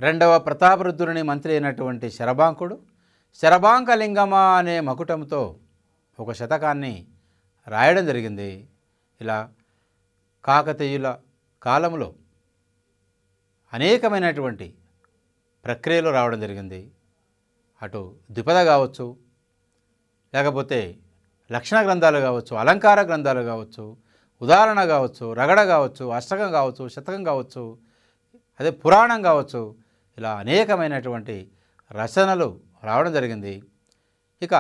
రెండవ ప్రతాపరుద్రుని మంత్రి అయినటువంటి శరభాంకుడు శరభాంకలింగమ అనే మకుటంతో ఒక శతకాన్ని రాయడం జరిగింది. ఇలా కాకతీయుల కాలంలో అనేకమైనటువంటి ప్రక్రియలు రావడం జరిగింది. అటు ద్విపద కావచ్చు, లేకపోతే లక్షణ గ్రంథాలు కావచ్చు, అలంకార గ్రంథాలు కావచ్చు, ఉదాహరణ కావచ్చు, రగడ కావచ్చు, అష్టకం కావచ్చు, శతకం కావచ్చు, అదే పురాణం కావచ్చు, ఇలా అనేకమైనటువంటి రచనలు రావడం జరిగింది. ఇక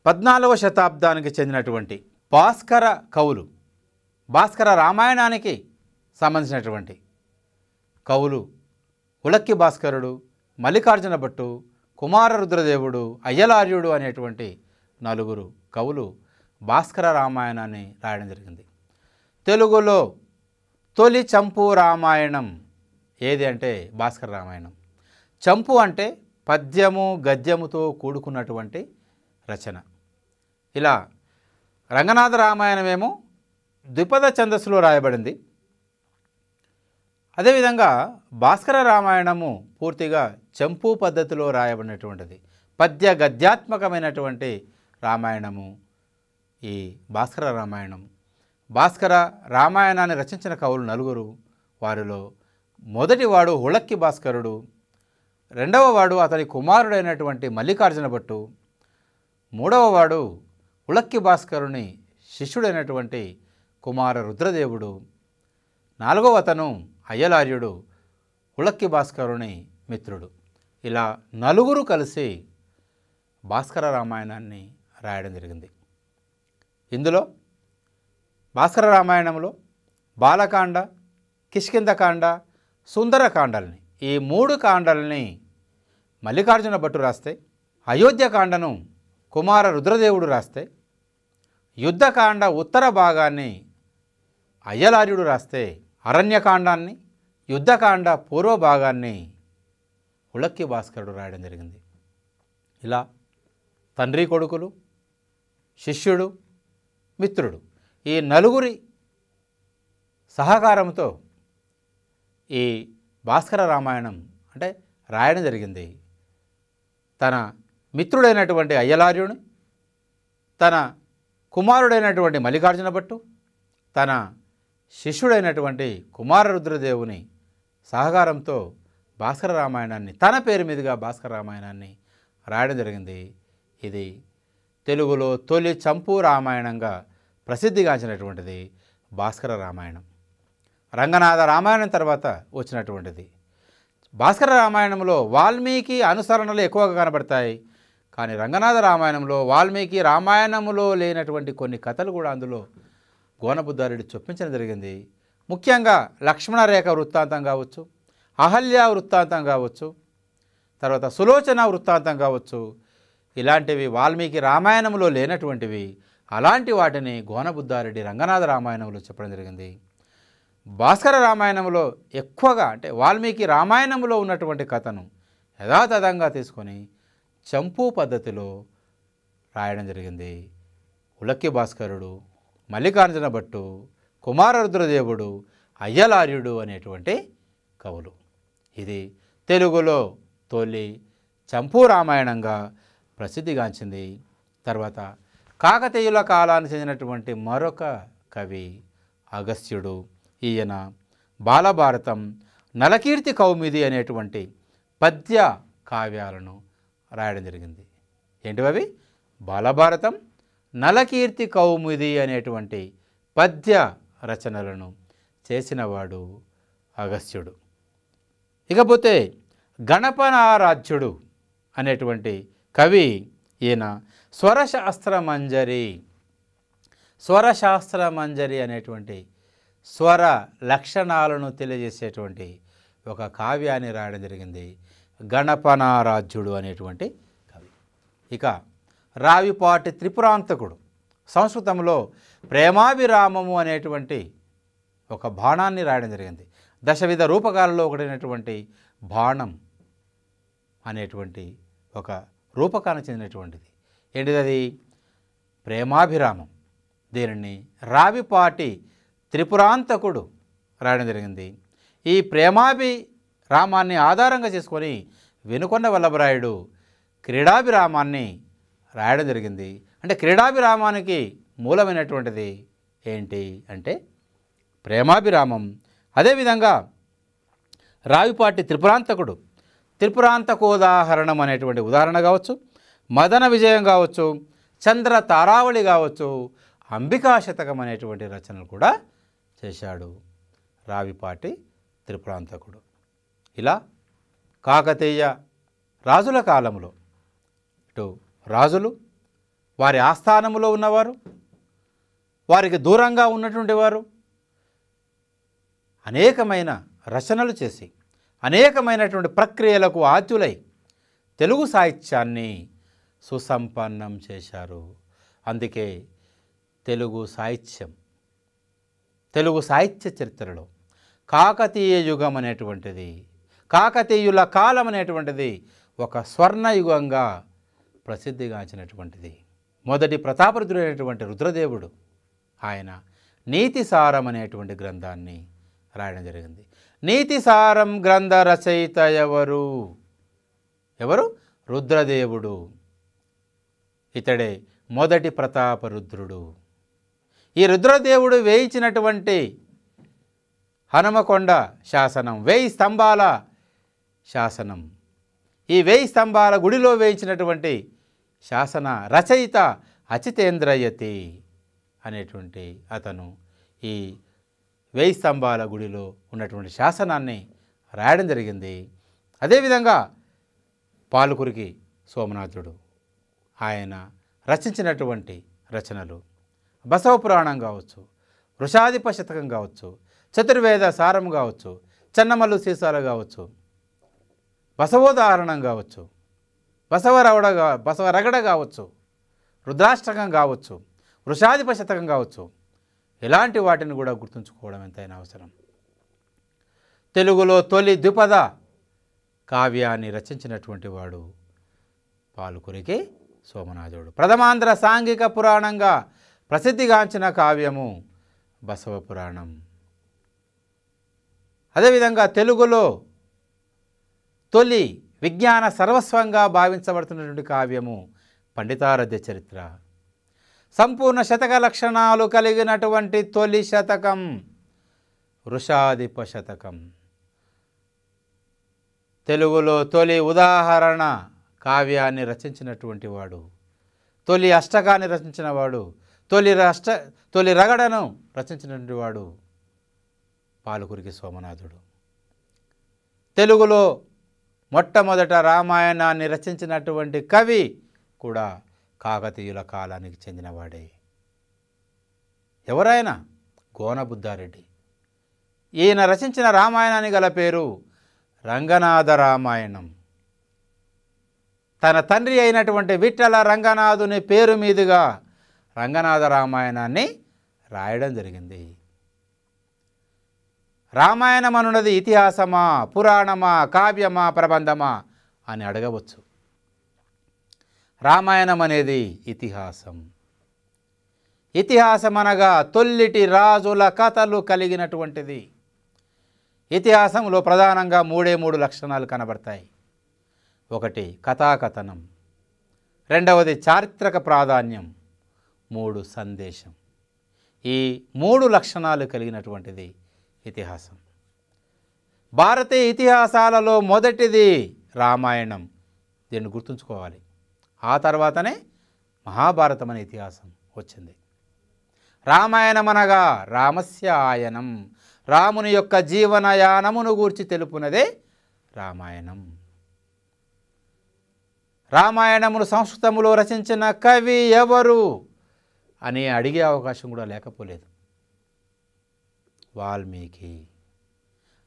14వ శతాబ్దానికి చెందినటువంటి భాస్కర కవులు, భాస్కర రామాయణానికి సంబంధించినటువంటి కవులు ఉలక్కి భాస్కరుడు, మల్లికార్జున భట్టు, కుమారరుద్రదేవుడు, అయ్యలార్యుడు అనేటువంటి నలుగురు కవులు భాస్కర రామాయణాన్ని రాయడం జరిగింది. తెలుగులో తొలి చంపు రామాయణం ఏది అంటే భాస్కర రామాయణం. చంపు అంటే పద్యము గద్యముతో కూడుకున్నటువంటి రచన. ఇలా రంగనాథ రామాయణమేమో ద్విపద ఛందస్సులో రాయబడింది. అదేవిధంగా భాస్కర రామాయణము పూర్తిగా చంపు పద్ధతిలో రాయబడినటువంటిది. పద్య గద్యాత్మకమైనటువంటి రామాయణము ఈ భాస్కర రామాయణం. భాస్కర రామాయణాన్ని రచించిన కవులు నలుగురు. వారిలో మొదటివాడు ఉలక్కి భాస్కరుడు, రెండవ వాడు అతని కుమారుడైనటువంటి మల్లికార్జున భట్టు, మూడవ వాడు ఉలక్కి భాస్కరుని శిష్యుడైనటువంటి కుమార రుద్రదేవుడు, నాలుగవ అతను అయ్యలార్యుడు, ఉలక్కి భాస్కరుని మిత్రుడు. ఇలా నలుగురు కలిసి భాస్కర రామాయణాన్ని రాయడం జరిగింది. ఇందులో భాస్కర రామాయణంలో బాలకాండ, కిష్కింధకాండ, సుందరకాండల్ని ఈ 3 కాండల్ని మల్లికార్జున భట్టు రాస్తే, అయోధ్యకాండను కుమార రుద్రదేవుడు రాస్తే, యుద్ధకాండ ఉత్తర భాగాన్ని అయ్యలార్యుడు రాస్తే, అరణ్యకాండాన్ని యుద్ధకాండ పూర్వ భాగాన్ని ఉలక్కి భాస్కరుడు రాయడం జరిగింది. ఇలా తండ్రి కొడుకులు, శిష్యుడు, మిత్రుడు ఈ నలుగురి సహకారంతో ఈ భాస్కర రామాయణం అంటే రాయడం జరిగింది. తన మిత్రుడైనటువంటి అయ్యలార్యుని, తన కుమారుడైనటువంటి మల్లికార్జున భట్టు, తన శిష్యుడైనటువంటి కుమారరుద్రదేవుని సహకారంతో భాస్కర రామాయణాన్ని తన పేరు మీదుగా భాస్కర రామాయణాన్ని రాయడం జరిగింది. ఇది తెలుగులో తొలి చంపు రామాయణంగా ప్రసిద్ధిగాంచినటువంటిది భాస్కర రామాయణం. రంగనాథ రామాయణం తర్వాత వచ్చినటువంటిది. భాస్కర రామాయణంలో వాల్మీకి అనుసరణలు ఎక్కువగా కనబడతాయి. కానీ రంగనాథ రామాయణంలో వాల్మీకి రామాయణంలో లేనటువంటి కొన్ని కథలు కూడా అందులో గోనబుద్ధారెడ్డి చొప్పించడం జరిగింది. ముఖ్యంగా లక్ష్మణరేఖ వృత్తాంతం కావచ్చు, అహల్య వృత్తాంతం కావచ్చు, తర్వాత సులోచన వృత్తాంతం కావచ్చు, ఇలాంటివి వాల్మీకి రామాయణంలో లేనటువంటివి. అలాంటి వాటిని గోనబుద్ధారెడ్డి రంగనాథ రామాయణంలో చెప్పడం జరిగింది. భాస్కర రామాయణంలో ఎక్కువగా అంటే వాల్మీకి రామాయణంలో ఉన్నటువంటి కథను యథాతథంగా తీసుకొని చంపు పద్ధతిలో రాయడం జరిగింది. ఉలక్కి భాస్కరుడు, మల్లికార్జున భట్టు, కుమారరుద్రదేవుడు, అయ్యలార్యుడు అనేటువంటి కవులు. ఇది తెలుగులో తొలి చంపు రామాయణంగా ప్రసిద్ధిగాంచింది. తర్వాత కాకతీయుల కాలానికి చెందినటువంటి మరొక కవి అగస్త్యుడు. ఈయన బాలభారతం, నలకీర్తి కౌముది అనేటువంటి పద్య కావ్యాలను రాయడం జరిగింది. ఏంటివి? బాలభారతం, నలకీర్తి కౌముది అనేటువంటి పద్య రచనలను చేసినవాడు అగస్త్యుడు. ఇకపోతే గణపనారాధ్యుడు అనేటువంటి కవి. ఈయన స్వరశాస్త్ర మంజరి అనేటువంటి స్వర లక్షణాలను తెలియజేసేటువంటి ఒక కావ్యాన్ని రాయడం జరిగింది. గణపనారాధ్యుడు అనేటువంటి కవి. ఇక రావిపాటి త్రిపురాంతకుడు సంస్కృతంలో ప్రేమాభిరామము అనేటువంటి ఒక బాణాన్ని రాయడం జరిగింది. దశవిధ రూపకాలలో ఒకటైనటువంటి బాణం అనేటువంటి ఒక రూపకానికి చెందినటువంటిది. ఏంటిది? ప్రేమాభిరామం. దీనిని రావిపాటి త్రిపురాంతకుడు రాయడం జరిగింది. ఈ రామాన్ని ఆధారంగా చేసుకొని వెనుకొండ వల్లభరాయుడు క్రీడాభిరామాన్ని రాయడం జరిగింది. అంటే క్రీడాభిరామానికి మూలమైనటువంటిది ఏంటి అంటే ప్రేమాభిరామం. అదేవిధంగా రావిపాటి త్రిపురాంతకుడు, త్రిపురాంతకోదాహరణం అనేటువంటి ఉదాహరణ కావచ్చు, మదన విజయం కావచ్చు, చంద్ర తారావళి కావచ్చు, అంబికా శతకం అనేటువంటి రచనలు కూడా చేశాడు రావిపాటి త్రిపురాంతకుడు. ఇలా కాకతీయ రాజుల కాలంలో ఇటు రాజులు, వారి ఆస్థానంలో ఉన్నవారు, వారికి దూరంగా ఉన్నటువంటి వారు అనేకమైన రచనలు చేసి అనేకమైనటువంటి ప్రక్రియలకు ఆద్యులై తెలుగు సాహిత్యాన్ని సుసంపన్నం చేశారు. అందుకే తెలుగు సాహిత్యం, తెలుగు సాహిత్య చరిత్రలో కాకతీయ యుగం అనేటువంటిది, కాకతీయుల కాలం అనేటువంటిది ఒక స్వర్ణయుగంగా ప్రసిద్ధిగాంచినటువంటిది. మొదటి ప్రతాపరుద్రుడైనటువంటి రుద్రదేవుడు ఆయన నీతిసారం అనేటువంటి గ్రంథాన్ని రాయడం జరిగింది. నీతిసారం గ్రంథ రచయిత ఎవరు? రుద్రదేవుడు. ఇతడే మొదటి ప్రతాపరుద్రుడు. ఈ రుద్రదేవుడు వేయించినటువంటి హనుమకొండ శాసనం, 1000 స్తంభాల శాసనం, ఈ 1000 స్తంభాల గుడిలో వేయించినటువంటి శాసన రచయిత అచితేంద్రయతి అనేటువంటి అతను ఈ 1000 స్తంభాల గుడిలో ఉన్నటువంటి శాసనాన్ని రాయడం జరిగింది. అదేవిధంగా పాలకురికి సోమనాథుడు ఆయన రచించినటువంటి రచనలు బసవ పురాణం కావచ్చు, వృషాధిప శతకం కావచ్చు, చతుర్వేద సారం కావచ్చు, చెన్నమల్లు సీసాలు కావచ్చు, బసవోదాహరణం కావచ్చు, బసవరగడ కావచ్చు, రుద్రాష్టకం కావచ్చు, వృషాధిప శతకం కావచ్చు, ఇలాంటి వాటిని కూడా గుర్తుంచుకోవడం ఎంతైనా అవసరం. తెలుగులో తొలి ద్విపద కావ్యాన్ని రచించినటువంటి వాడు పాలకురికి సోమనాథుడు. ప్రథమాంధ్ర సాంఘిక పురాణంగా ప్రసిద్ధిగాంచిన కావ్యము బసవ పురాణం. అదేవిధంగా తెలుగులో తొలి విజ్ఞాన సర్వస్వంగా భావించబడుతున్నటువంటి కావ్యము పండితారాధ్య చరిత్ర. సంపూర్ణ శతక లక్షణాలు కలిగినటువంటి తొలి శతకం వృషాధిప శతకం. తెలుగులో తొలి ఉదాహరణ కావ్యాన్ని రచించినటువంటి వాడు, తొలి అష్టకాన్ని రచించిన వాడు, తొలి రగడను రచించినటువంటి వాడు పాలకురికి సోమనాథుడు. తెలుగులో మొట్టమొదట రామాయణాన్ని రచించినటువంటి కవి కూడా కాకతీయుల కాలానికి చెందినవాడే. ఎవరైనా గోనబుద్ధారెడ్డి. ఈయన రచించిన రామాయణానికి గల పేరు రంగనాథ రామాయణం. తన తండ్రి అయినటువంటి విఠల రంగనాథుని పేరు మీదుగా రంగనాథ రామాయణాన్ని రాయడం జరిగింది. రామాయణం అనున్నది ఇతిహాసమా, పురాణమా, కావ్యమా, ప్రబంధమా అని అడగవచ్చు. రామాయణం అనేది ఇతిహాసం. ఇతిహాసం అనగా తొల్లిటి రాజుల కథలు కలిగినటువంటిది. ఇతిహాసంలో ప్రధానంగా మూడు లక్షణాలు కనబడతాయి. ఒకటి కథాకథనం, రెండవది చారిత్రక ప్రాధాన్యం, 3 సందేశం. ఈ 3 లక్షణాలు కలిగినటువంటిది ఇతిహాసం. భారతీయ ఇతిహాసాలలో మొదటిది రామాయణం. దీన్ని గుర్తుంచుకోవాలి. ఆ తర్వాతనే మహాభారతం అనే ఇతిహాసం వచ్చింది. రామాయణం అనగా రామస్య ఆయనం, రాముని యొక్క జీవనయానమును గూర్చి తెలుపునదే రామాయణం. రామాయణమును సంస్కృతములో రచించిన కవి ఎవరు అని అడిగే అవకాశం కూడా లేకపోలేదు. వాల్మీకి.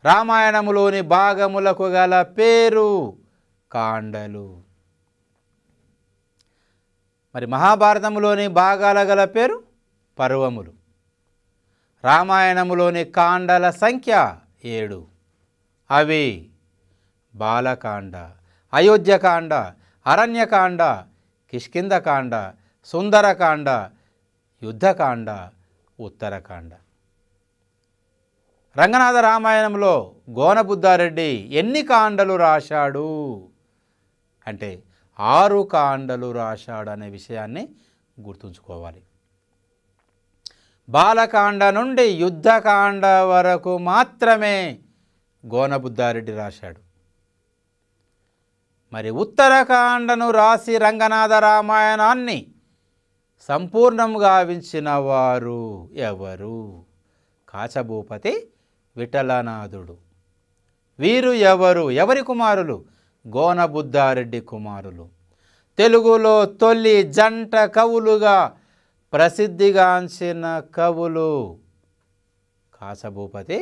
రామాయణములోని భాగములకు గల పేరు కాండలు. మరి మహాభారతములోని భాగాల గల పేరు పర్వములు. రామాయణములోని కాండల సంఖ్య 7. అవి బాలకాండ, అయోధ్యకాండ, అరణ్యకాండ, కిష్కింధకాండ, సుందరకాండ, యుద్ధకాండ, ఉత్తరకాండ. రంగనాథ రామాయణంలో గోనబుద్ధారెడ్డి ఎన్ని కాండలు రాశాడు అంటే 6 కాండలు రాశాడు అనే విషయాన్ని గుర్తుంచుకోవాలి. బాలకాండ నుండి యుద్ధకాండ వరకు మాత్రమే గోనబుద్ధారెడ్డి రాశాడు. మరి ఉత్తరకాండను రాసి రంగనాథ రామాయణాన్ని సంపూర్ణంగా గావించిన వారు ఎవరు? కాచభూపతి విఠలనాథుడు. వీరు ఎవరి కుమారులు? గోనబుద్ధారెడ్డి కుమారులు. తెలుగులో తొలి జంట కవులుగా ప్రసిద్ధిగాంచిన కవులు కాచభూపతి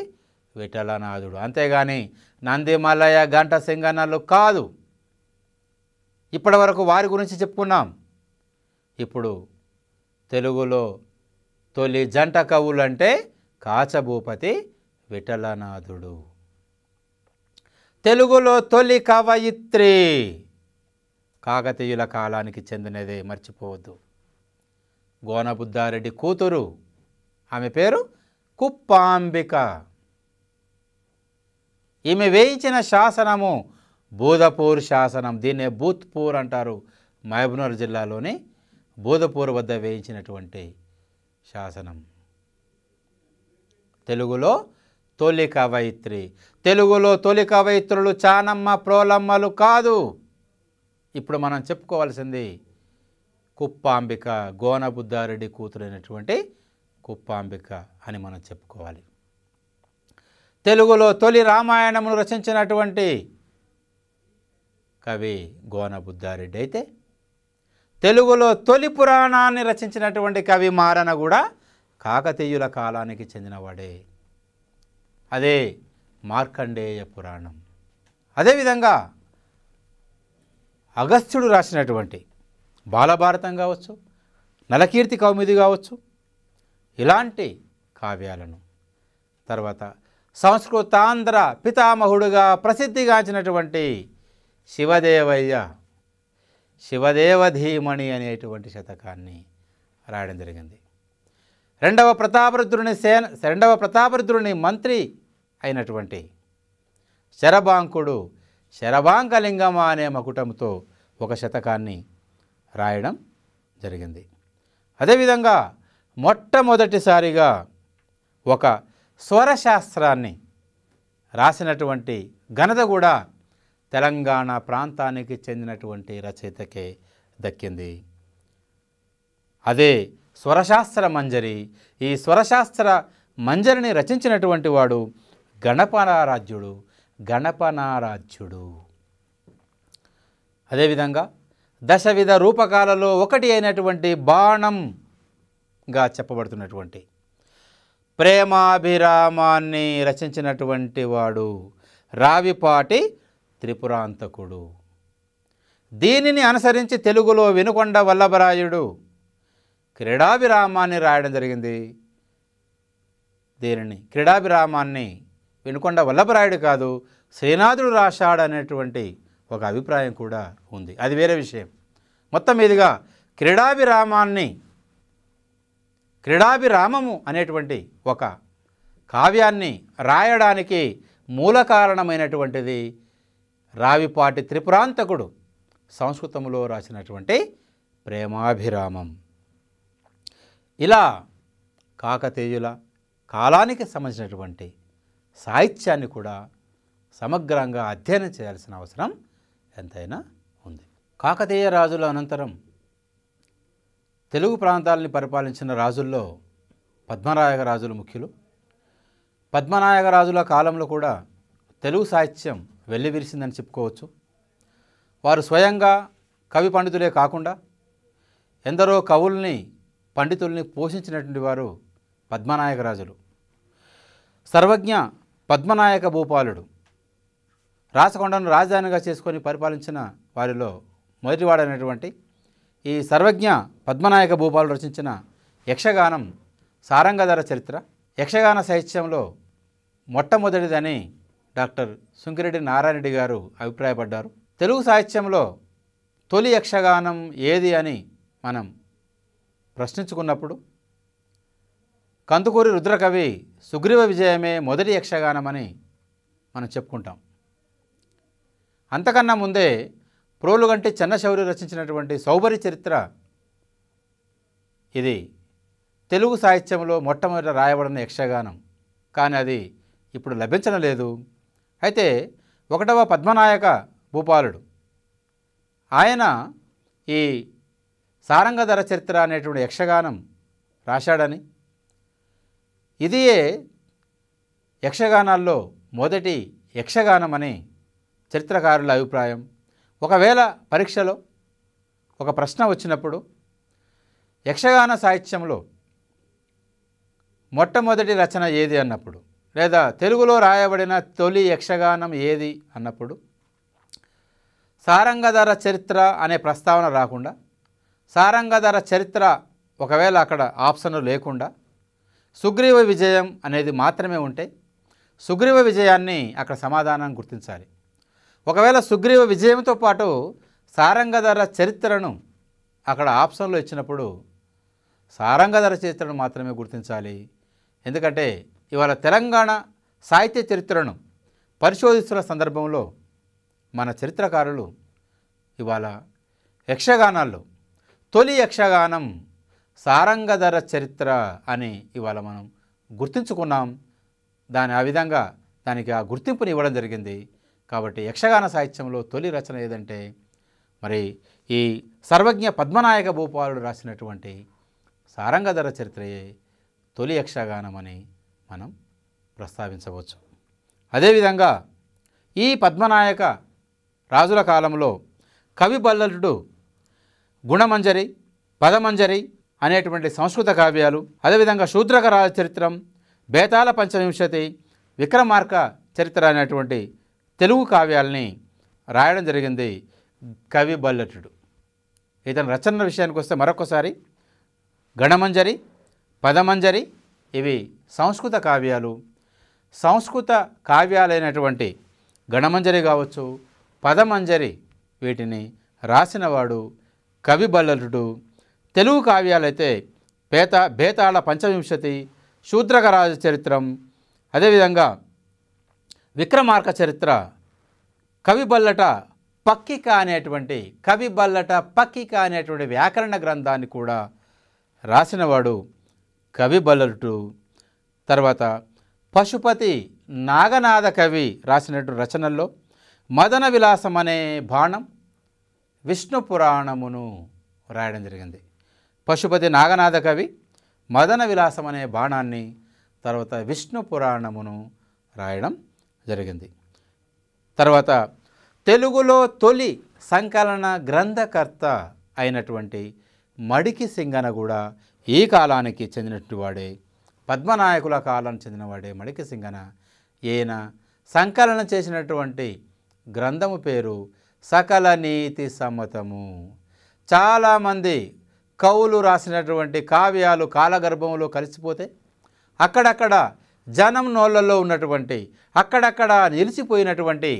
విఠలనాథుడు. అంతేగాని నందిమలయ గంట సింగన్నలు కాదు. ఇప్పటి వరకు వారి గురించి చెప్పుకున్నాం. ఇప్పుడు తెలుగులో తొలి జంట కవులు అంటే కాచభూపతి విఠలనాథుడు. తెలుగులో తొలి కవయిత్రి కాకతీయుల కాలానికి చెందినదే, మర్చిపోవద్దు. గోనబుద్ధారెడ్డి కూతురు, ఆమె పేరు కుప్పాంబిక. ఈమె వేయించిన శాసనము బోధపూర్ శాసనం. దీన్నే భూత్పూర్ అంటారు. మహబూబ్నగర్ జిల్లాలోని బోధపూర్ వద్ద వేయించినటువంటి శాసనం. తెలుగులో తొలి కవయిత్రి. తెలుగులో తొలి కవయిత్రులు చానమ్మ ప్రోలమ్మలు కాదు. ఇప్పుడు మనం చెప్పుకోవాల్సింది కుప్పాంబిక, గోనబుద్ధారెడ్డి కూతురైనటువంటి కుప్పాంబిక అని మనం చెప్పుకోవాలి. తెలుగులో తొలి రామాయణమును రచించినటువంటి కవి గోనబుద్ధారెడ్డి అయితే, తెలుగులో తొలి పురాణాన్ని రచించినటువంటి కవి మారన కూడా కాకతీయుల కాలానికి చెందినవాడే. అదే మార్కండేయ పురాణం. అదేవిధంగా అగస్త్యుడు రాసినటువంటి బాలభారతం కావచ్చు, నలకీర్తి కౌముది కావచ్చు, ఇలాంటి కావ్యాలను, తర్వాత సంస్కృతాంధ్ర పితామహుడుగా ప్రసిద్ధిగాంచినటువంటి శివదేవధీమణి అనేటువంటి శతకాన్ని రాయడం జరిగింది. రెండవ ప్రతాపరుద్రుని మంత్రి అయినటువంటి శరభాంకుడు శరభాంకలింగమ అనే మకుటంతో ఒక శతకాన్ని రాయడం జరిగింది. అదేవిధంగా మొట్టమొదటిసారిగా ఒక స్వరశాస్త్రాన్ని రాసినటువంటి ఘనత కూడా తెలంగాణ ప్రాంతానికి చెందినటువంటి రచయితకే దక్కింది. అదే స్వరశాస్త్ర మంజరి. ఈ స్వరశాస్త్ర మంజరిని రచించినటువంటి వాడు గణపనారాధ్యుడు. అదేవిధంగా దశవిధ రూపకాలలో ఒకటి అయినటువంటి బాణంగా చెప్పబడుతున్నటువంటి ప్రేమాభిరామాన్ని రచించినటువంటి వాడు రావిపాటి త్రిపురాంతకుడు. దీనిని అనుసరించి తెలుగులో వినుకొండ వల్లభరాయుడు క్రీడాభిరామాన్ని రాయడం జరిగింది. దీనిని క్రీడాభిరామాన్ని వినుకొండ వల్లభరాయుడు కాదు, శ్రీనాథుడు రాశాడనేటువంటి ఒక అభిప్రాయం కూడా ఉంది. అది వేరే విషయం. మొత్తం మీదుగా క్రీడాభిరామము అనేటువంటి ఒక కావ్యాన్ని రాయడానికి మూల కారణమైనటువంటిది రావిపాటి త్రిపురాంతకుడు సంస్కృతంలో రాసినటువంటి ప్రేమాభిరామం. ఇలా కాకతీయుల కాలానికి సంబంధించినటువంటి సాహిత్యాన్ని కూడా సమగ్రంగా అధ్యయనం చేయాల్సిన అవసరం ఎంతైనా ఉంది. కాకతీయ రాజుల అనంతరం తెలుగు ప్రాంతాలని పరిపాలించిన రాజుల్లో పద్మనాయక రాజులు ముఖ్యులు. పద్మనాయక రాజుల కాలంలో కూడా తెలుగు సాహిత్యం వెల్లివిరిసిందని చెప్పుకోవచ్చు. వారు స్వయంగా కవి పండితులే కాకుండా ఎందరో కవుల్ని పండితుల్ని పోషించినటువంటి వారు పద్మనాయక రాజులు. సర్వజ్ఞ పద్మనాయక భూపాలుడు రాచకొండను రాజధానిగా చేసుకొని పరిపాలించిన వారిలో మొదటివాడైనటువంటి ఈ సర్వజ్ఞ పద్మనాయక భూపాలుడు రచించిన యక్షగానం సారంగధర చరిత్ర యక్షగాన సాహిత్యంలో మొట్టమొదటిదని డాక్టర్ సుంకిరెడ్డి నారాయణరెడ్డి గారు అభిప్రాయపడ్డారు. తెలుగు సాహిత్యంలో తొలి యక్షగానం ఏది అని మనం ప్రశ్నించుకున్నప్పుడు కందుకూరి రుద్రకవి సుగ్రీవ విజయమే మొదటి యక్షగానమని మనం చెప్పుకుంటాం. అంతకన్నా ముందే ప్రోలుగంటి చెన్నశౌరి రచించినటువంటి సౌభరి చరిత్ర, ఇది తెలుగు సాహిత్యంలో మొట్టమొదట రాయబడిన యక్షగానం. కానీ అది ఇప్పుడు లభించడం లేదు. అయితే 1వ పద్మనాయక భూపాలుడు ఆయన ఈ సారంగధర చరిత్ర అనేటువంటి యక్షగానం రాశాడని, ఇదియే యక్షగానాల్లో మొదటి యక్షగానమని చరిత్రకారుల అభిప్రాయం. ఒకవేళ పరీక్షలో ఒక ప్రశ్న వచ్చినప్పుడు యక్షగాన సాహిత్యంలో మొట్టమొదటి రచన ఏది అన్నప్పుడు, లేదా తెలుగులో రాయబడిన తొలి యక్షగానం ఏది అన్నప్పుడు సారంగధర చరిత్ర అనే ప్రస్తావన రాకుండా, సారంగధర చరిత్ర ఒకవేళ అక్కడ ఆప్షన్ లేకుండా సుగ్రీవ విజయం అనేది మాత్రమే ఉంటే సుగ్రీవ విజయాన్ని అక్కడ సమాధానం గుర్తించాలి. ఒకవేళ సుగ్రీవ విజయంతో పాటు సారంగధర చరిత్రను అక్కడ ఆప్షన్లో ఇచ్చినప్పుడు సారంగధర చరిత్రను మాత్రమే గుర్తించాలి. ఎందుకంటే ఇవాళ తెలంగాణ సాహిత్య చరిత్రను పరిశోధిస్తున్న సందర్భంలో మన చరిత్రకారులు ఇవాళ యక్షగానాల్లో తొలి యక్షగానం సారంగధర చరిత్ర అని ఇవాళ మనం గుర్తించుకున్నాం. ఆ విధంగా దానికి ఆ గుర్తింపుని ఇవ్వడం జరిగింది. కాబట్టి యక్షగాన సాహిత్యంలో తొలి రచన ఏదంటే మరి ఈ సర్వజ్ఞ పద్మనాయక భూపాలుడు రాసినటువంటి సారంగధర చరిత్రయే తొలి యక్షగానం అని మనం ప్రస్తావించవచ్చు. అదేవిధంగా ఈ పద్మనాయక రాజుల కాలంలో కవి బల్లలుడు గుణమంజరి, పదమంజరి అనేటువంటి సంస్కృత కావ్యాలు, అదేవిధంగా శూద్రక రాజచరిత్రం, బేతాళ పంచవింశతి, విక్రమార్క చరిత్ర అనేటువంటి తెలుగు కావ్యాలని రాయడం జరిగింది కవి బల్లటుడు. ఇతని రచనల విషయానికి వస్తే మరొకసారి గణమంజరి, పదమంజరి ఇవి సంస్కృత కావ్యాలు. సంస్కృత కావ్యాలైనటువంటి గణమంజరి కావచ్చు, పదమంజరి వీటిని రాసినవాడు కవి బల్లటుడు. తెలుగు కావ్యాలైతే బేతాళ పంచవింశతి, శూద్రక రాజచరిత్రం, అదేవిధంగా విక్రమార్క చరిత్ర, కవి బల్లట పక్కిక అనేటువంటి వ్యాకరణ గ్రంథాన్ని కూడా రాసినవాడు కవి బల్లటుడు. తర్వాత పశుపతి నాగనాథ కవి రాసినటువంటి రచనల్లో మదన విలాసం అనే బాణం, విష్ణు పురాణమును రాయడం జరిగింది. పశుపతి నాగనాథ కవి మదన విలాసం అనే బాణాన్ని, తర్వాత విష్ణు పురాణమును రాయడం జరిగింది. తర్వాత తెలుగులో తొలి సంకలన గ్రంథకర్త అయినటువంటి మడికి సింగన కూడా ఈ కాలానికి చెందినటువంటి వాడే, పద్మనాయకుల కాలానికి చెందినవాడే మడికి సింగన. ఈయన సంకలనం చేసినటువంటి గ్రంథము పేరు సకల నీతి సమ్మతము. చాలామంది కవులు రాసినటువంటి కావ్యాలు కాలగర్భంలో కలిసిపోతే అక్కడక్కడ జనం నోళ్ళల్లో ఉన్నటువంటి, అక్కడక్కడ నిలిచిపోయినటువంటి,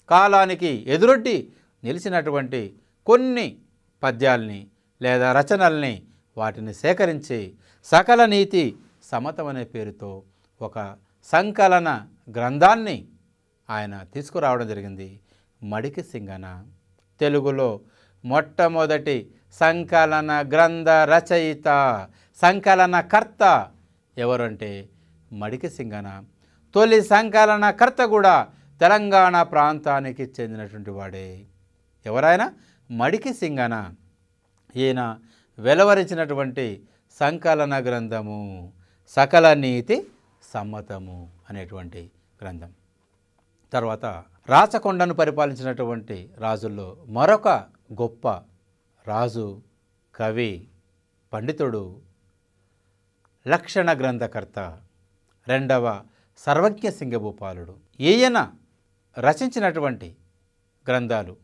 కాలానికి ఎదురొడ్డి నిలిచినటువంటి కొన్ని పద్యాల్ని లేదా రచనల్ని వాటిని సేకరించి సకల నీతి సమతం అనే పేరుతో ఒక సంకలన గ్రంథాన్ని ఆయన తీసుకురావడం జరిగింది. మడికి సింగన తెలుగులో మొట్టమొదటి సంకలన గ్రంథ రచయిత, సంకలనకర్త ఎవరంటే మడికి సింగన. తొలి సంకలనకర్త కూడా తెలంగాణ ప్రాంతానికి చెందినటువంటి వాడే. ఎవరైనా మడికి సింగన. ఈయన వెలువరించినటువంటి సంకలన గ్రంథము సకల నీతి సమ్మతము అనేటువంటి గ్రంథం. తర్వాత రాచకొండను పరిపాలించినటువంటి రాజుల్లో మరొక గొప్ప రాజు, కవి, పండితుడు, లక్షణ గ్రంథకర్త 2వ సర్వజ్ఞ సింగభూపాలుడు. ఈయన రచించినటువంటి గ్రంథాలు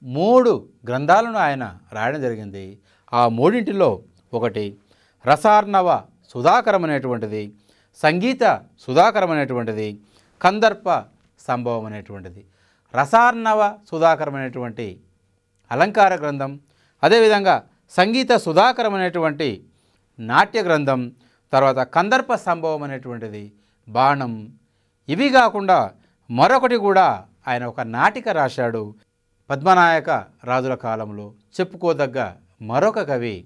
3 గ్రంథాలను ఆయన రాయడం జరిగింది. ఆ 3ంటిలో ఒకటి రసార్ణవ సుధాకరం అనేటువంటిది, సంగీత సుధాకరం అనేటువంటిది, కందర్ప సంభవం అనేటువంటిది. రసార్ణవ సుధాకరం అనేటువంటి అలంకార గ్రంథం, అదేవిధంగా సంగీత సుధాకరం అనేటువంటి నాట్య గ్రంథం, తర్వాత కందర్ప సంభవం అనేటువంటిది, బాణం. ఇవి కాకుండా మరొకటి కూడా ఆయన ఒక నాటిక రాశాడు పద్మనాయక రాజుల కాలంలో. చెప్పుకోదగ్గ మరొక కవి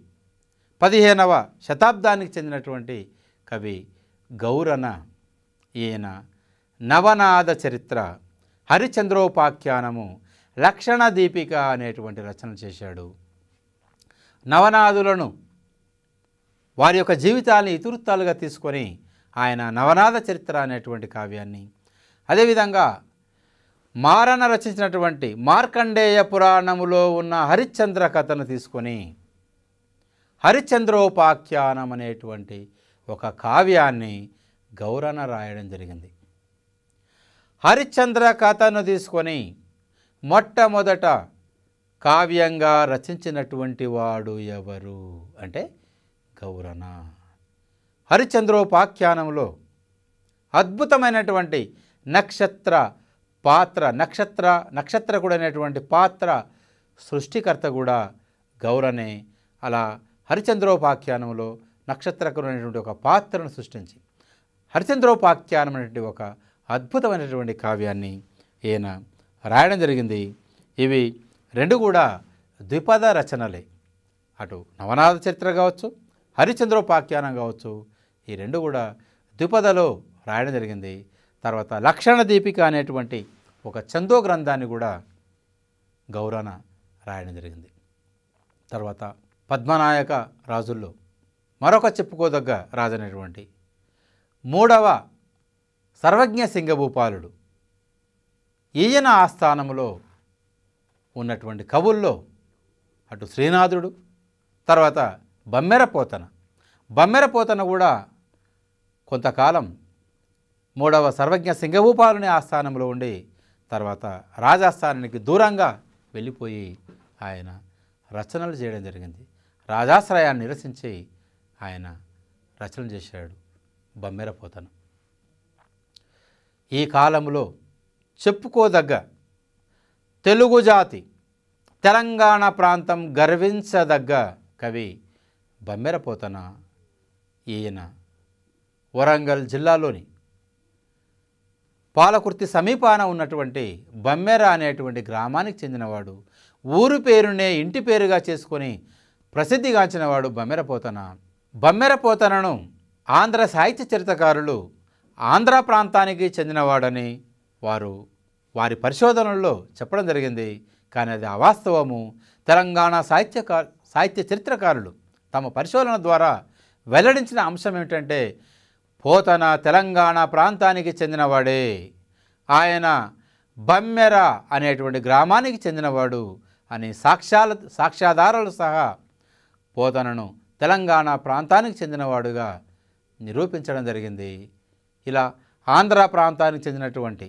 15వ శతాబ్దానికి చెందినటువంటి కవి గౌరన. ఈయన నవనాద చరిత్ర, హరిచంద్రోపాఖ్యానము, లక్షణ దీపిక అనేటువంటి రచన చేశాడు. నవనాదులను వారి యొక్క జీవితాన్ని ఇతివృత్తాలుగా తీసుకొని ఆయన నవనాద చరిత్ర అనేటువంటి కావ్యాన్ని, అదేవిధంగా మారణ రచించినటువంటి మార్కండేయ పురాణములో ఉన్న హరిశ్చంద్ర కథను తీసుకొని హరిశ్చంద్రోపాఖ్యానం అనేటువంటి ఒక కావ్యాన్ని గౌరన రాయడం జరిగింది. హరిశ్చంద్ర కథను తీసుకొని మొట్టమొదట కావ్యంగా రచించినటువంటి వాడు ఎవరు అంటే గౌరన. హరిశ్చంద్రోపాఖ్యానంలో అద్భుతమైనటువంటి నక్షత్ర పాత్ర, నక్షత్రకుడు అనేటువంటి పాత్ర సృష్టికర్త కూడా గౌరనే. అలా హరిశ్చంద్రోపాఖ్యానంలో నక్షత్రకుడు అనేటువంటి ఒక పాత్రను సృష్టించి హరిశ్చంద్రోపాఖ్యానం అనేటువంటి ఒక అద్భుతమైనటువంటి కావ్యాన్ని ఈయన రాయడం జరిగింది. ఇవి రెండు కూడా ద్విపద రచనలే. అటు నవనాద చరిత్ర కావచ్చు, హరిశ్చంద్రోపాఖ్యానం కావచ్చు, ఈ రెండు కూడా ద్విపదలో రాయడం జరిగింది. తర్వాత లక్షణ దీపిక అనేటువంటి ఒక చందో గ్రంథాన్ని కూడా గౌరన రాయడం జరిగింది. తర్వాత పద్మనాయక రాజుల్లో మరొక చెప్పుకోదగ్గ రాజు అనేటువంటి 3వ సర్వజ్ఞ సింగభూపాలుడు. ఈయన ఆస్థానంలో ఉన్నటువంటి కవుల్లో అటు శ్రీనాథుడు, తర్వాత బమ్మెరపోతన కూడా కొంతకాలం 3వ సర్వజ్ఞ సింగభూపాలుని ఆస్థానంలో ఉండి తర్వాత రాజాస్థానానికి దూరంగా వెళ్ళిపోయి ఆయన రచనలు చేయడం జరిగింది. రాజాశ్రయాన్ని నిరసించి ఆయన రచనలు చేశాడు బమ్మెరపోతన. ఈ కాలంలో చెప్పుకోదగ్గ తెలుగు జాతి, తెలంగాణ ప్రాంతం గర్వించదగ్గ కవి బమ్మెరపోతన. ఈయన వరంగల్ జిల్లాలోని పాలకుర్తి సమీపాన ఉన్నటువంటి బమ్మెర అనేటువంటి గ్రామానికి చెందినవాడు. ఊరు పేరునే ఇంటి పేరుగా చేసుకొని ప్రసిద్ధిగాంచినవాడు బమ్మెరపోతన. బమ్మెరపోతనను ఆంధ్ర సాహిత్య చరిత్రకారులు ఆంధ్ర ప్రాంతానికి చెందినవాడని వారి పరిశోధనల్లో చెప్పడం జరిగింది. కానీ అది అవాస్తవము. తెలంగాణ సాహిత్య చరిత్రకారులు తమ పరిశోధన ద్వారా వెల్లడించిన అంశం ఏమిటంటే పోతన తెలంగాణ ప్రాంతానికి చెందినవాడే, ఆయన బమ్మెర అనేటువంటి గ్రామానికి చెందినవాడు అని సాక్ష్యాధారాలు సహా పోతనను తెలంగాణ ప్రాంతానికి చెందినవాడుగా నిరూపించడం జరిగింది. ఇలా ఆంధ్ర ప్రాంతానికి చెందినటువంటి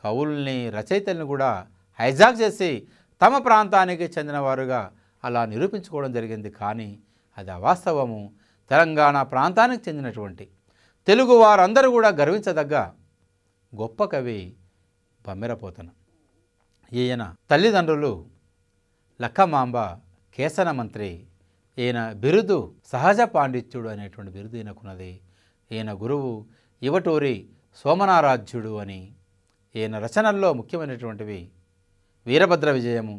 కవుల్ని, రచయితల్ని కూడా హైజాక్ చేసి తమ ప్రాంతానికి చెందినవారుగా అలా నిరూపించుకోవడం జరిగింది. కానీ అది అవాస్తవము. తెలంగాణ ప్రాంతానికి చెందినటువంటి తెలుగు వారందరూ కూడా గర్వించదగ్గ గొప్ప కవి బమ్మెరపోతన. ఈయన తల్లిదండ్రులు లక్కమాంబ కేసన మంత్రి. ఈయన బిరుదు సహజ పాండిత్యుడు అనేటువంటి బిరుదు ఈయనకున్నది. ఈయన గురువు ఇవటూరి సోమనారాధ్యుడు అని. ఈయన రచనల్లో ముఖ్యమైనటువంటివి వీరభద్ర విజయము,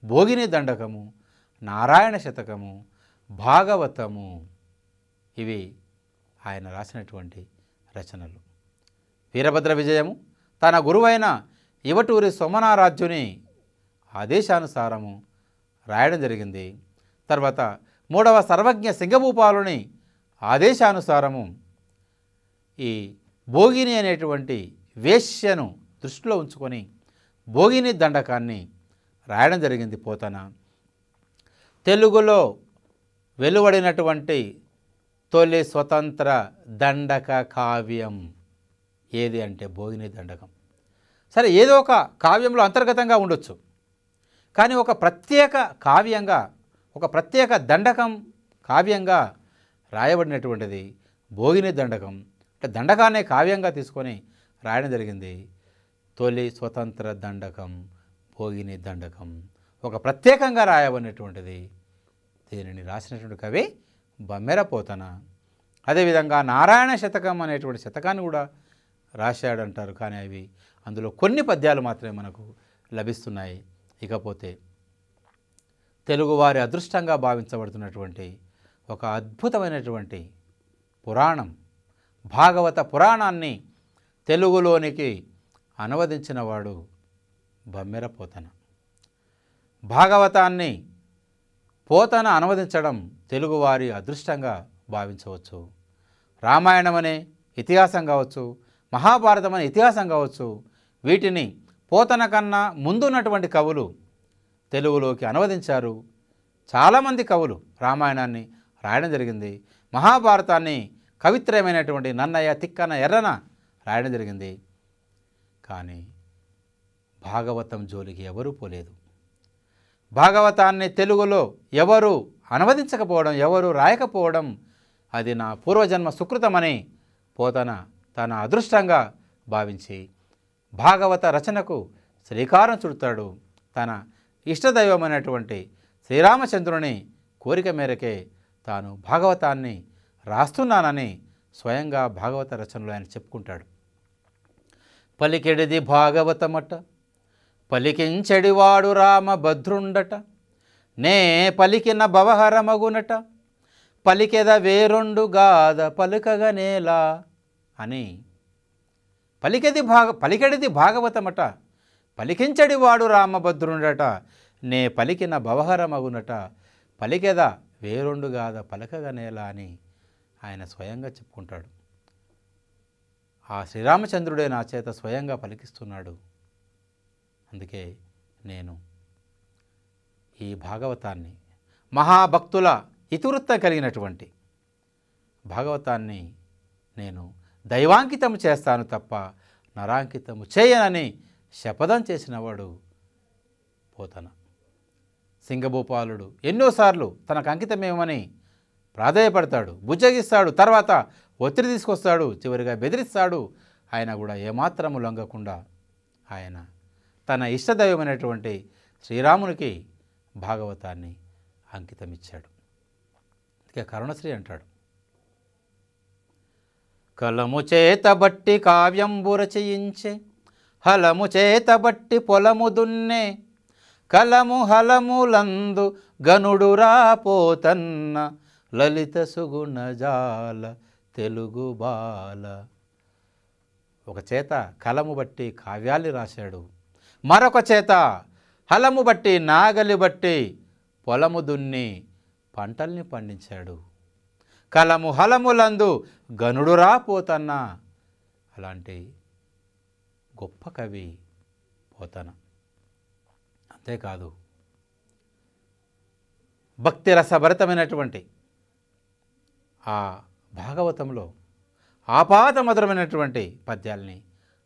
భోగిని దండకము, నారాయణ శతకము, భాగవతము. ఇవి ఆయన రాసినటువంటి రచనలు. వీరభద్ర విజయము తన గురువైన ఇవటూరి సోమనారాధ్యుని ఆదేశానుసారము రాయడం జరిగింది. తర్వాత 3వ సర్వజ్ఞ సింగభూపాలుని ఆదేశానుసారము ఈ భోగిని అనేటువంటి వేశ్యను దృష్టిలో ఉంచుకొని భోగిని దండకాన్ని రాయడం జరిగింది పోతన. తెలుగులో వెలువడినటువంటి తొలి స్వతంత్ర దండక కావ్యం ఏది అంటే భోగిని దండకం. సరే, ఏదో ఒక కావ్యంలో అంతర్గతంగా ఉండొచ్చు, కానీ ఒక ప్రత్యేక కావ్యంగా, ఒక ప్రత్యేక దండకం కావ్యంగా రాయబడినటువంటిది భోగిని దండకం. అంటే దండకాన్నే కావ్యంగా తీసుకొని రాయడం జరిగింది. తొలి స్వతంత్ర దండకం భోగిని దండకం ఒక ప్రత్యేకంగా రాయబడినటువంటిది. దీనిని రాసినటువంటి కవి బమ్మెరపోతన. అదేవిధంగా నారాయణ శతకం అనేటువంటి శతకాన్ని కూడా రాశాడంటారు. కానీ అవి అందులో కొన్ని పద్యాలు మాత్రమే మనకు లభిస్తున్నాయి. ఇకపోతే తెలుగువారి అదృష్టంగా భావించబడుతున్నటువంటి ఒక అద్భుతమైనటువంటి పురాణం భాగవత పురాణాన్ని తెలుగులోనికి అనువదించిన వాడు బమ్మెర పోతన. భాగవతాన్ని పోతన అనువదించడం తెలుగువారి అదృష్టంగా భావించవచ్చు. రామాయణం అనే ఇతిహాసం కావచ్చు, మహాభారతం అనే ఇతిహాసం కావచ్చు, వీటిని పోతన కన్నా ముందున్నటువంటి కవులు తెలుగులోకి అనువదించారు. చాలామంది కవులు రామాయణాన్ని రాయడం జరిగింది. మహాభారతాన్ని కవిత్రయమైనటువంటి నన్నయ్య, తిక్కన, ఎర్రన రాయడం జరిగింది. కానీ భాగవతం జోలికి ఎవరూ పోలేదు. భాగవతాన్ని తెలుగులో ఎవరు అనువదించకపోవడం, ఎవరు రాయకపోవడం అది నా పూర్వజన్మ సుకృతమని పోతన తన అదృష్టంగా భావించి భాగవత రచనకు శ్రీకారం చుడతాడు. తన ఇష్టదైవమైనటువంటి శ్రీరామచంద్రుని కోరిక మేరకే తాను భాగవతాన్ని రాస్తున్నానని స్వయంగా భాగవత రచనలో ఆయన చెప్పుకుంటాడు. పలికెడిది భాగవతమట, పలికించెడివాడు రామభద్రుండట, నే పలికిన భవహరమగునట, పలికెద వేరొండు గాద పలుకగనేలా అని పలికెడిది భాగవతమట, పలికించెడివాడు రామభద్రుండట, నే పలికిన భవహరమగునట, పలికెద వేరొండు గాద పలకగనేలా అని ఆయన స్వయంగా చెప్పుకుంటాడు. ఆ శ్రీరామచంద్రుడే నా చేత స్వయంగా పలికిస్తున్నాడు. అందుకే నేను ఈ భాగవతాన్ని మహాభక్తుల ఇతివృత్తం కలిగినటువంటి భాగవతాన్ని నేను దైవాంకితం చేస్తాను తప్ప నరాంకితము చేయనని శపథం చేసినవాడు పోతన. సింగభూపాలుడు ఎన్నోసార్లు తనకు అంకితమేమని ప్రాధేయపడతాడు, బుజ్జగిస్తాడు, తర్వాత ఒత్తిడి తీసుకొస్తాడు, చివరిగా బెదిరిస్తాడు. ఆయన కూడా ఏమాత్రము లొంగకుండా ఆయన తన ఇష్టదైవమైనటువంటి శ్రీరామునికి భాగవతాన్ని అంకితమిచ్చాడు. ఇక కరుణశ్రీ అంటాడు, కలము చేతబట్టి కావ్యంబు రచయించే, హలము చేతబట్టి పొలము దున్నే, కలము హలములందు గనుడు రాపోతన్న, లలిత సుగుణ జాల తెలుగు బాల. ఒక చేత కలము బట్టి కావ్యాలు రాశాడు, మరొక చేత హలము బట్టి నాగలి బట్టి పొలము దున్ని పంటల్ని పండించాడు. కలము హలములందు గనుడు రాపోతన్న. అలాంటి గొప్ప కవి పోతన. అంతేకాదు భక్తి రసభరితమైనటువంటి ఆ భాగవతంలో ఆపాత మధురమైనటువంటి పద్యాల్ని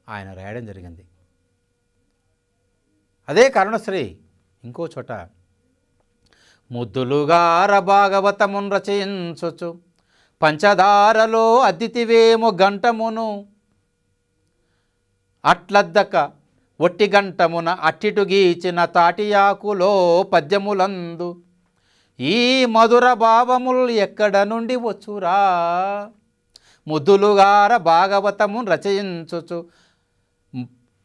ఆయన రాయడం జరిగింది. అదే కరుణశ్రీ ఇంకో చోట ముద్దులుగార భాగవతమున్ రచయించుచు, పంచదారలో అద్దితివేమో గంటమును, అట్లద్దక ఒట్టి గంటమున అట్టిటు గీచిన తాటియాకులో పద్యములందు, ఈ మధుర భావములు ఎక్కడ నుండి వచ్చురా. ముద్దులుగార భాగవతమున్ రచయించుచు,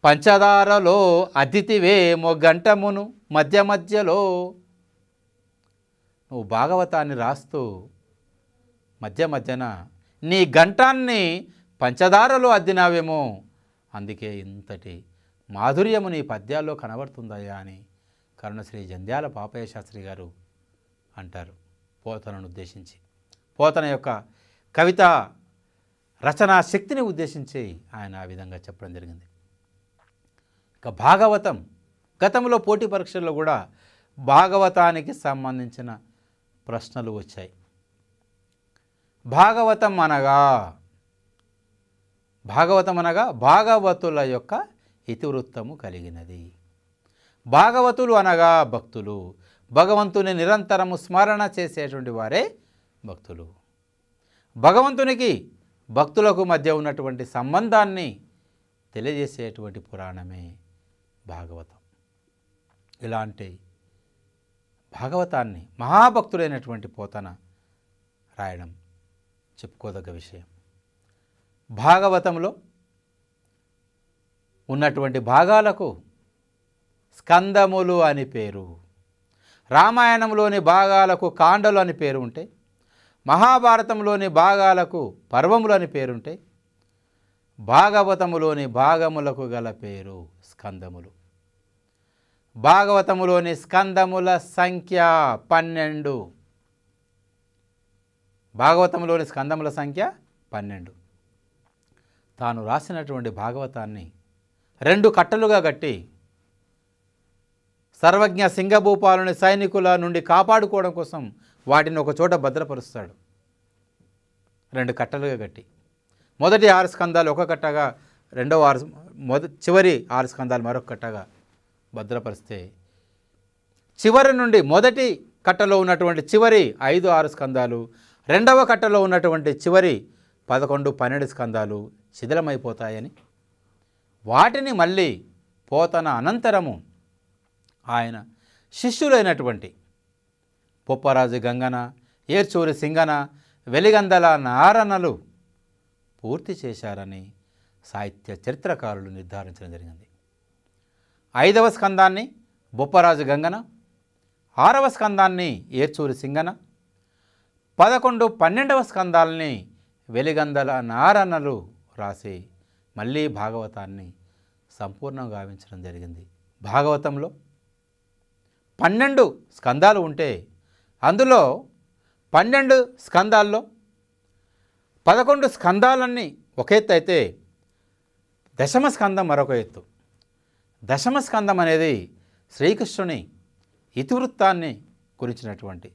పంచదారలో అద్దితివేమో గంటమును, మధ్య మధ్యలో. నువ్వు భాగవతాన్ని రాస్తూ మధ్య మధ్యన నీ గంటాన్ని పంచదారలో అద్దినావేమో, అందుకే ఇంతటి మాధుర్యము నీ పద్యాల్లో కనబడుతుందయ్యా అని కరుణశ్రీ జంధ్యాల పాపయ్య శాస్త్రి గారు అంటారు పోతనను ఉద్దేశించి. పోతన యొక్క కవిత రచనా శక్తిని ఉద్దేశించి ఆయన ఆ విధంగా చెప్పడం జరిగింది. ఇక భాగవతం గతంలో పోటీ పరీక్షల్లో కూడా భాగవతానికి సంబంధించిన ప్రశ్నలు వచ్చాయి. భాగవతం అనగా భాగవతుల యొక్క ఇతివృత్తము కలిగినది. భాగవతులు అనగా భక్తులు, భగవంతుని నిరంతరము స్మరణ చేసేటువంటి వారే భక్తులు. భగవంతునికి భక్తులకు మధ్య ఉన్నటువంటి సంబంధాన్ని తెలియజేసేటువంటి పురాణమే భాగవతం. ఇలాంటి భాగవతాన్ని మహాభక్తుడైనటువంటి పోతన రాయడం చెప్పుకోదగ్గ విషయం. భాగవతంలో ఉన్నటువంటి భాగాలకు స్కందములు అని పేరు. రామాయణంలోని భాగాలకు కాండలు అని పేరు ఉంటే, మహాభారతంలోని భాగాలకు పర్వములు అని పేరుంటే, భాగవతములోని భాగములకు గల పేరు స్కందములు. భాగవతములోని స్కందముల సంఖ్య 12. భాగవతంలోని స్కందముల సంఖ్య 12. తాను రాసినటువంటి భాగవతాన్ని 2 కట్టలుగా కట్టి సర్వజ్ఞ సింగభూపాలుని సైనికుల నుండి కాపాడుకోవడం కోసం వాటిని ఒక చోట భద్రపరుస్తాడు. 2 కట్టలుగా కట్టి మొదటి 6 స్కందాలు ఒక కట్టగా, చివరి 6 స్కందాలు మరొక కట్టగా భద్రపరిస్తే, చివరి నుండి మొదటి కట్టలో ఉన్నటువంటి చివరి 5-6 స్కందాలు, రెండవ కట్టలో ఉన్నటువంటి చివరి 11-12 స్కందాలు శిథిలమైపోతాయని, వాటిని మళ్ళీ పోతన అనంతరము ఆయన శిష్యులైనటువంటి పొప్పరాజు గంగన, ఏర్చూరి సింగన, వెలిగందల నారన్నలు పూర్తి చేశారని సాహిత్య చరిత్రకారులు నిర్ధారించడం జరిగింది. 5వ స్కందాన్ని బొప్పరాజు గంగన, 6వ స్కందాన్ని ఏర్చూరి సింగన, 11-12వ స్కందాలని వెలిగందల నారన్నలు రాసి మళ్ళీ భాగవతాన్ని సంపూర్ణంగా గావించడం జరిగింది. భాగవతంలో 12 స్కందాలు ఉంటే అందులో 12 స్కందాల్లో 11 స్కందాలన్నీ ఒక ఎత్తు అయితే దశమ స్కందం మరొక ఎత్తు. దశమ స్కందం అనేది శ్రీకృష్ణుని ఇతివృత్తాన్ని గురించినటువంటి,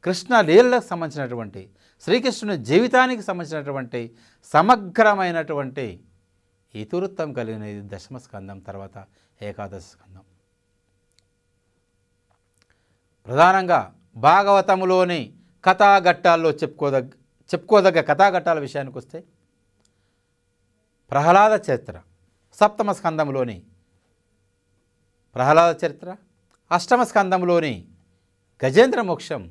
కృష్ణ లీలలకు సంబంధించినటువంటి, శ్రీకృష్ణుని జీవితానికి సంబంధించినటువంటి సమగ్రమైనటువంటి ఇతివృత్తం కలిగినది దశమ స్కందం. తర్వాత ఏకాదశ స్కందం. ప్రధానంగా భాగవతములోని కథాఘట్టాల్లో చెప్పుకోదగ్గ కథాఘట్టాల విషయానికి వస్తే, ప్రహ్లాద చరిత్ర 7వ స్కందంలోని ప్రహ్లాద చరిత్ర, 8వ స్కందంలోని గజేంద్ర మోక్షం,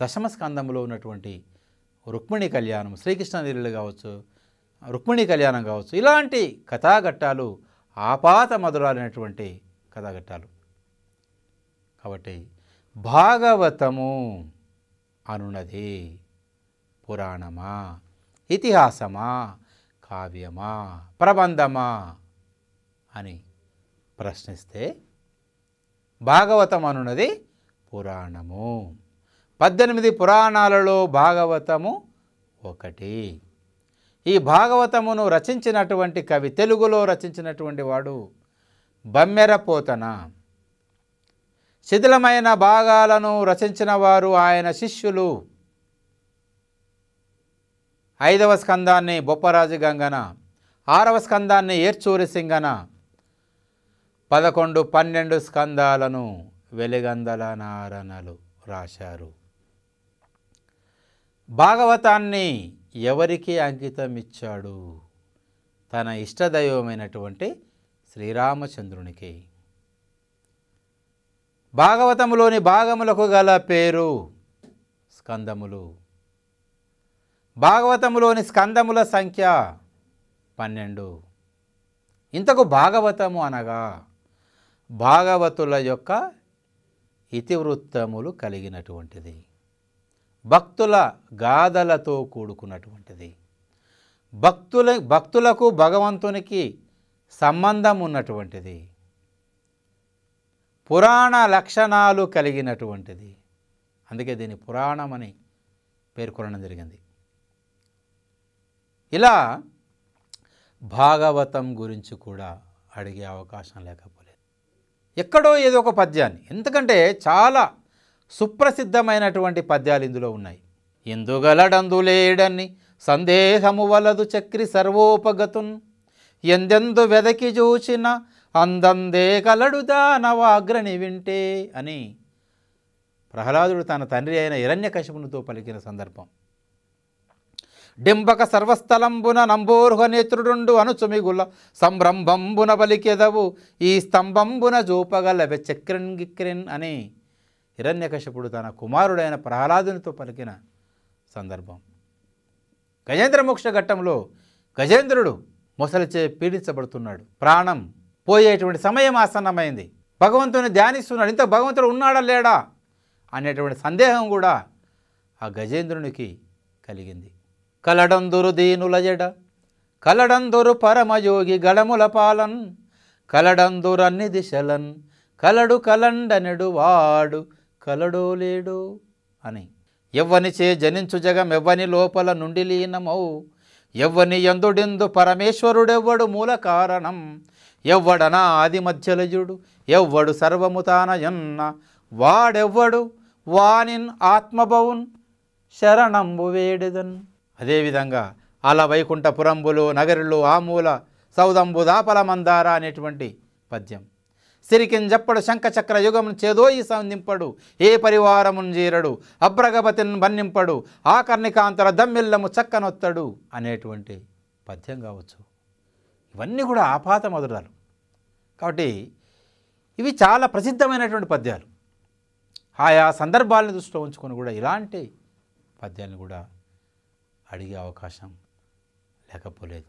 10వ స్కందంలో ఉన్నటువంటి రుక్మిణీ కళ్యాణం, శ్రీకృష్ణ లీలలు కావచ్చు, రుక్మిణీ కళ్యాణం కావచ్చు, ఇలాంటి కథాఘట్టాలు ఆపాత మధురాలైనటువంటి కథాఘట్టాలు. కాబట్టి భాగవతము అనున్నది పురాణమా, ఇతిహాసమా, కావ్యమా, ప్రబంధమా అని ప్రశ్నిస్తే భాగవతం అనున్నది పురాణము. 18 పురాణాలలో భాగవతము ఒకటి. ఈ భాగవతమును రచించినటువంటి కవి, తెలుగులో రచించినటువంటి వాడు బమ్మెర పోతన. శిథిలమైన భాగాలను రచించిన వారు ఆయన శిష్యులు. 5వ స్కందాన్ని బొప్పరాజు గంగన, 6వ స్కందాన్ని ఏర్చూరి సింగన, 11-12 స్కందాలను వెలిగందల నారన్నలు రాశారు. భాగవతాన్ని ఎవరికి అంకితం ఇచ్చాడు? తన ఇష్టదైవమైనటువంటి శ్రీరామచంద్రునికి. భాగవతములోని భాగములకు గల పేరు స్కందములు. భాగవతములోని స్కందముల సంఖ్య 12. ఇంతకు భాగవతము అనగా భాగవతుల యొక్క ఇతివృత్తములు కలిగినటువంటిది, భక్తుల గాథలతో కూడుకున్నటువంటిది, భక్తులకు భగవంతునికి సంబంధం ఉన్నటువంటిది, పురాణ లక్షణాలు కలిగినటువంటిది. అందుకే దీన్ని పురాణం అని పేర్కొనడం జరిగింది. ఇలా భాగవతం గురించి కూడా అడిగే అవకాశం లేకపోలేదు. ఎక్కడో ఏదో ఒక పద్యాన్ని, ఎందుకంటే చాలా సుప్రసిద్ధమైనటువంటి పద్యాలు ఇందులో ఉన్నాయి. ఎందుగలడందులేడని సందేహము వలదు చక్రి సర్వోపగతున్, ఎందెందు వెదకి చూచిన అందందే కలడు దానవాగ్రని వింటే అని ప్రహ్లాదుడు తన తండ్రి అయిన హిరణ్యకశిపునితో పలికిన సందర్భం. డింబక సర్వస్థలంబున నంబోర్హ నేత్రుడుండు అనుచుమిగుల సంభ్రంభంబున పలికెదవు ఈ స్తంభంబున జూపగలవె చక్రిన్ గిక్రిన్ అని హిరణ్యకశిపుడు తన కుమారుడైన ప్రహ్లాదునితో పలికిన సందర్భం. గజేంద్ర మోక్ష ఘట్టంలో గజేంద్రుడు మొసలిచే పీడించబడుతున్నాడు. ప్రాణం పోయేటువంటి సమయం ఆసన్నమైంది. భగవంతుని ధ్యానిస్తున్నాడు. ఇంత భగవంతుడు ఉన్నాడా లేడా అనేటువంటి సందేహం కూడా ఆ గజేంద్రునికి కలిగింది. కలడందురు దీనుల జడ కలడందురు పరమయోగి గడముల పాలన్ కలడందురన్ని దిశలన్ కలడు కలండనెడు వాడు కలడో లేడో అని. ఎవ్వనిచే జనించు జగం ఎవ్వని లోపల నుండి లీనమౌ ఎవ్వని యందుడెందు పరమేశ్వరుడెవ్వడు మూల కారణం ఎవ్వడనా ఆది మధ్యలయుడు ఎవ్వడు సర్వము తానయన్న వాడెవ్వడు వానిన్ ఆత్మభవున్ శరణంబు వేడెదన్. అదేవిధంగా అల వైకుంఠపురంబులు నగరులు ఆమూల సౌదంబు దాపల మందార అనేటువంటి పద్యం. సిరికింజప్పడు శంఖచక్ర యుగం చేదోయి సంధింపడు ఏ పరివారమున్ జీరడు అభ్రగపతిన్ బన్నింపడు ఆకర్ణికాంతర దమ్మిల్లము చక్కనొత్తడు అనేటువంటి పద్యం కావచ్చు. ఇవన్నీ కూడా ఆపాత మధురాలు కాబట్టి ఇవి చాలా ప్రసిద్ధమైనటువంటి పద్యాలు. ఆయా సందర్భాలను దృష్టిలో ఉంచుకొని కూడా ఇలాంటి పద్యాలను కూడా అడిగే అవకాశం లేకపోలేదు.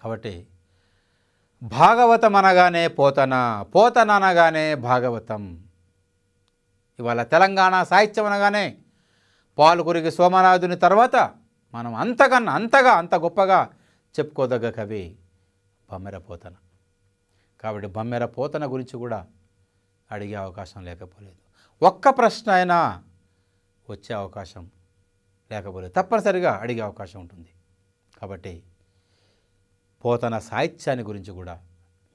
కాబట్టి భాగవతం అనగానే పోతన, పోతన అనగానే భాగవతం. ఇవాళ తెలంగాణ సాహిత్యం అనగానే పాల్కురికి సోమనాథుని తర్వాత మనం అంత గొప్పగా చెప్పుకోదగ్గ కవి బమ్మెర పోతన. కాబట్టి బమ్మెర పోతన గురించి కూడా అడిగే అవకాశం లేకపోలేదు. ఒక్క ప్రశ్న అయినా వచ్చే అవకాశం లేకపోలేదు. తప్పనిసరిగా అడిగే అవకాశం ఉంటుంది. కాబట్టి పోతన సాహిత్యాన్ని గురించి కూడా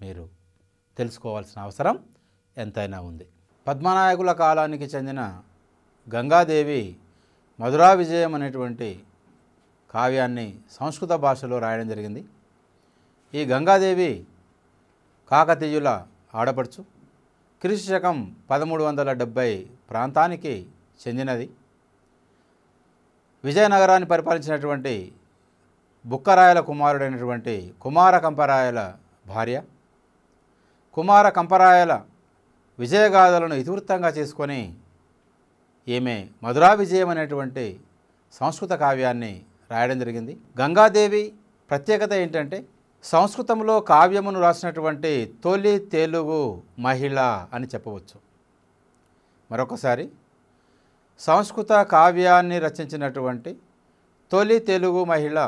మీరు తెలుసుకోవాల్సిన అవసరం ఎంతైనా ఉంది. పద్మనాయకుల కాలానికి చెందిన గంగాదేవి మధురా విజయం అనేటువంటి కావ్యాన్ని సంస్కృత భాషలో రాయడం జరిగింది. ఈ గంగాదేవి కాకతీయుల ఆడపడుచు. క్రీస్తు శకం 1370 ప్రాంతానికి చెందినది. విజయనగరాన్ని పరిపాలించినటువంటి బుక్కరాయల కుమారుడైనటువంటి కుమార కంపరాయల భార్య. కుమార కంపరాయల విజయగాథలను ఇతివృత్తంగా చేసుకొని ఈమె మధురా విజయం అనేటువంటి సంస్కృత కావ్యాన్ని రాయడం జరిగింది. గంగాదేవి ప్రత్యేకత ఏంటంటే సంస్కృతంలో కావ్యమును రాసినటువంటి తొలి తెలుగు మహిళ అని చెప్పవచ్చు. మరొకసారి సంస్కృత కావ్యాన్ని రచించినటువంటి తొలి తెలుగు మహిళ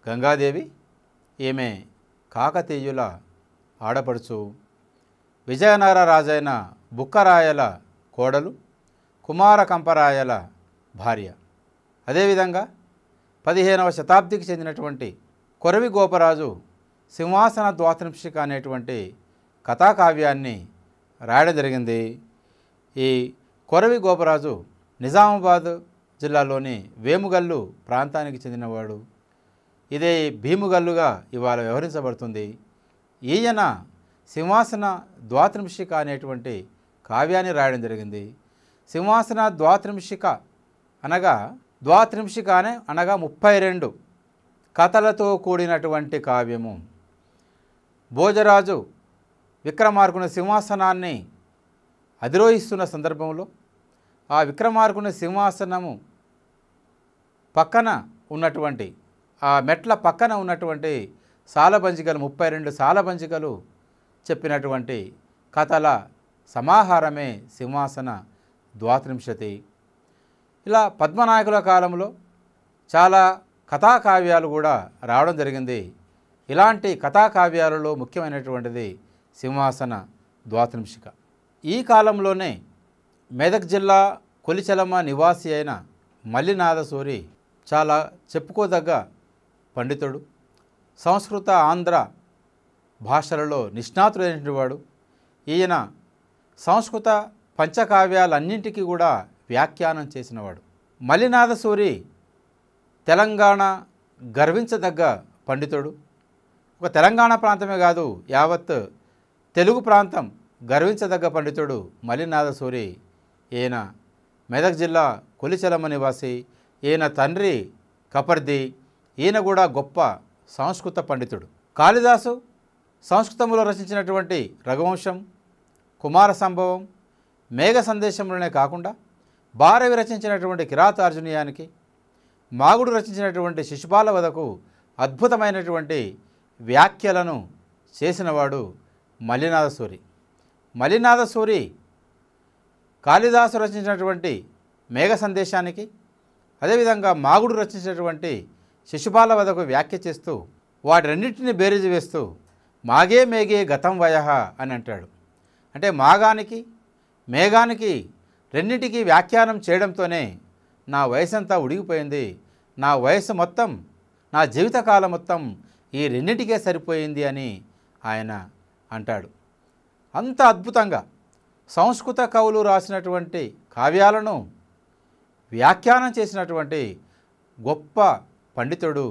గంగాదేవి. ఈమె కాకతీయుల ఆడపడుచు, విజయనగర రాజైన బుక్కరాయల కోడలు, కుమార కంపరాయల భార్య. అదేవిధంగా 15వ శతాబ్దికి చెందినటువంటి కొరవి గోపరాజు సింహాసన ద్వాత్రింశిక అనేటువంటి కథాకావ్యాన్ని రాయడం జరిగింది. ఈ కొరవి గోపరాజు నిజామాబాద్ జిల్లాలోని వేముగల్లు ప్రాంతానికి చెందినవాడు. ఇదే భీముగల్లుగా ఇవాళ వ్యవహరించబడుతుంది. ఈయన సింహాసన ద్వాత్రింశిక అనేటువంటి కావ్యాన్ని రాయడం జరిగింది. సింహాసన ద్వాత్రింశిక అనగా అనగా 32 కథలతో కూడినటువంటి కావ్యము. భోజరాజు విక్రమార్కుని సింహాసనాన్ని అధిరోహిస్తున్న సందర్భంలో ఆ విక్రమార్కుని సింహాసనము పక్కన ఉన్నటువంటి ఆ మెట్ల పక్కన ఉన్నటువంటి సాలబంజికలు 32 సాలబంజికలు చెప్పినటువంటి కథల సమాహారమే సింహాసన ద్వాత్రింశతి. ఇలా పద్మనాయకుల కాలంలో చాలా కథాకావ్యాలు కూడా రావడం జరిగింది. ఇలాంటి కథాకావ్యాలలో ముఖ్యమైనటువంటిది సింహాసన ద్వాత్రింశిక. ఈ కాలంలోనే మెదక్ జిల్లా కొలిచెలమ్మ నివాసి అయిన మల్లినాథసూరి చాలా చెప్పుకోదగ్గ పండితుడు. సంస్కృత ఆంధ్ర భాషలలో నిష్ణాతుడైనటువంటి వాడు. ఈయన సంస్కృత పంచకావ్యాలన్నింటికీ కూడా వ్యాఖ్యానం చేసినవాడు. మల్లినాథసూరి తెలంగాణ గర్వించదగ్గ పండితుడు. ఒక తెలంగాణ ప్రాంతమే కాదు, యావత్ తెలుగు ప్రాంతం గర్వించదగ్గ పండితుడు మల్లినాథసూరి. ఈయన మెదక్ జిల్లా కొలిచెలమ్మ నివాసి. ఈయన తండ్రి కపర్ది. ఈయన కూడా గొప్ప సంస్కృత పండితుడు. కాళిదాసు సంస్కృతంలో రచించినటువంటి రఘువంశం, కుమార సంభవం, మేఘ సందేశంలోనే కాకుండా భారవి రచించినటువంటి కిరాతార్జునీయానికి, మాగుడు రచించినటువంటి శిశుపాల వధకు అద్భుతమైనటువంటి వ్యాఖ్యలను చేసినవాడు మల్లినాథసూరి. మల్లినాథసూరి కాళిదాసు రచించినటువంటి మేఘ సందేశానికి, అదేవిధంగా మాగుడు రచించినటువంటి శిశుపాల వధకు వ్యాఖ్య చేస్తూ వాటి రెండింటిని బేరీజు వేస్తూ మాగే మేఘే గతం వయః అని అంటాడు. అంటే మాగానికి మేఘానికి రెండింటికి వ్యాఖ్యానం చేయడంతోనే నా వయసంతా ఉడిగిపోయింది, నా వయసు మొత్తం, నా జీవితకాలం మొత్తం ఈ రెండింటికే సరిపోయింది అని ఆయన అంటాడు. అంత అద్భుతంగా సంస్కృత కవులు రాసినటువంటి కావ్యాలను వ్యాఖ్యానం చేసినటువంటి గొప్ప పండితుడు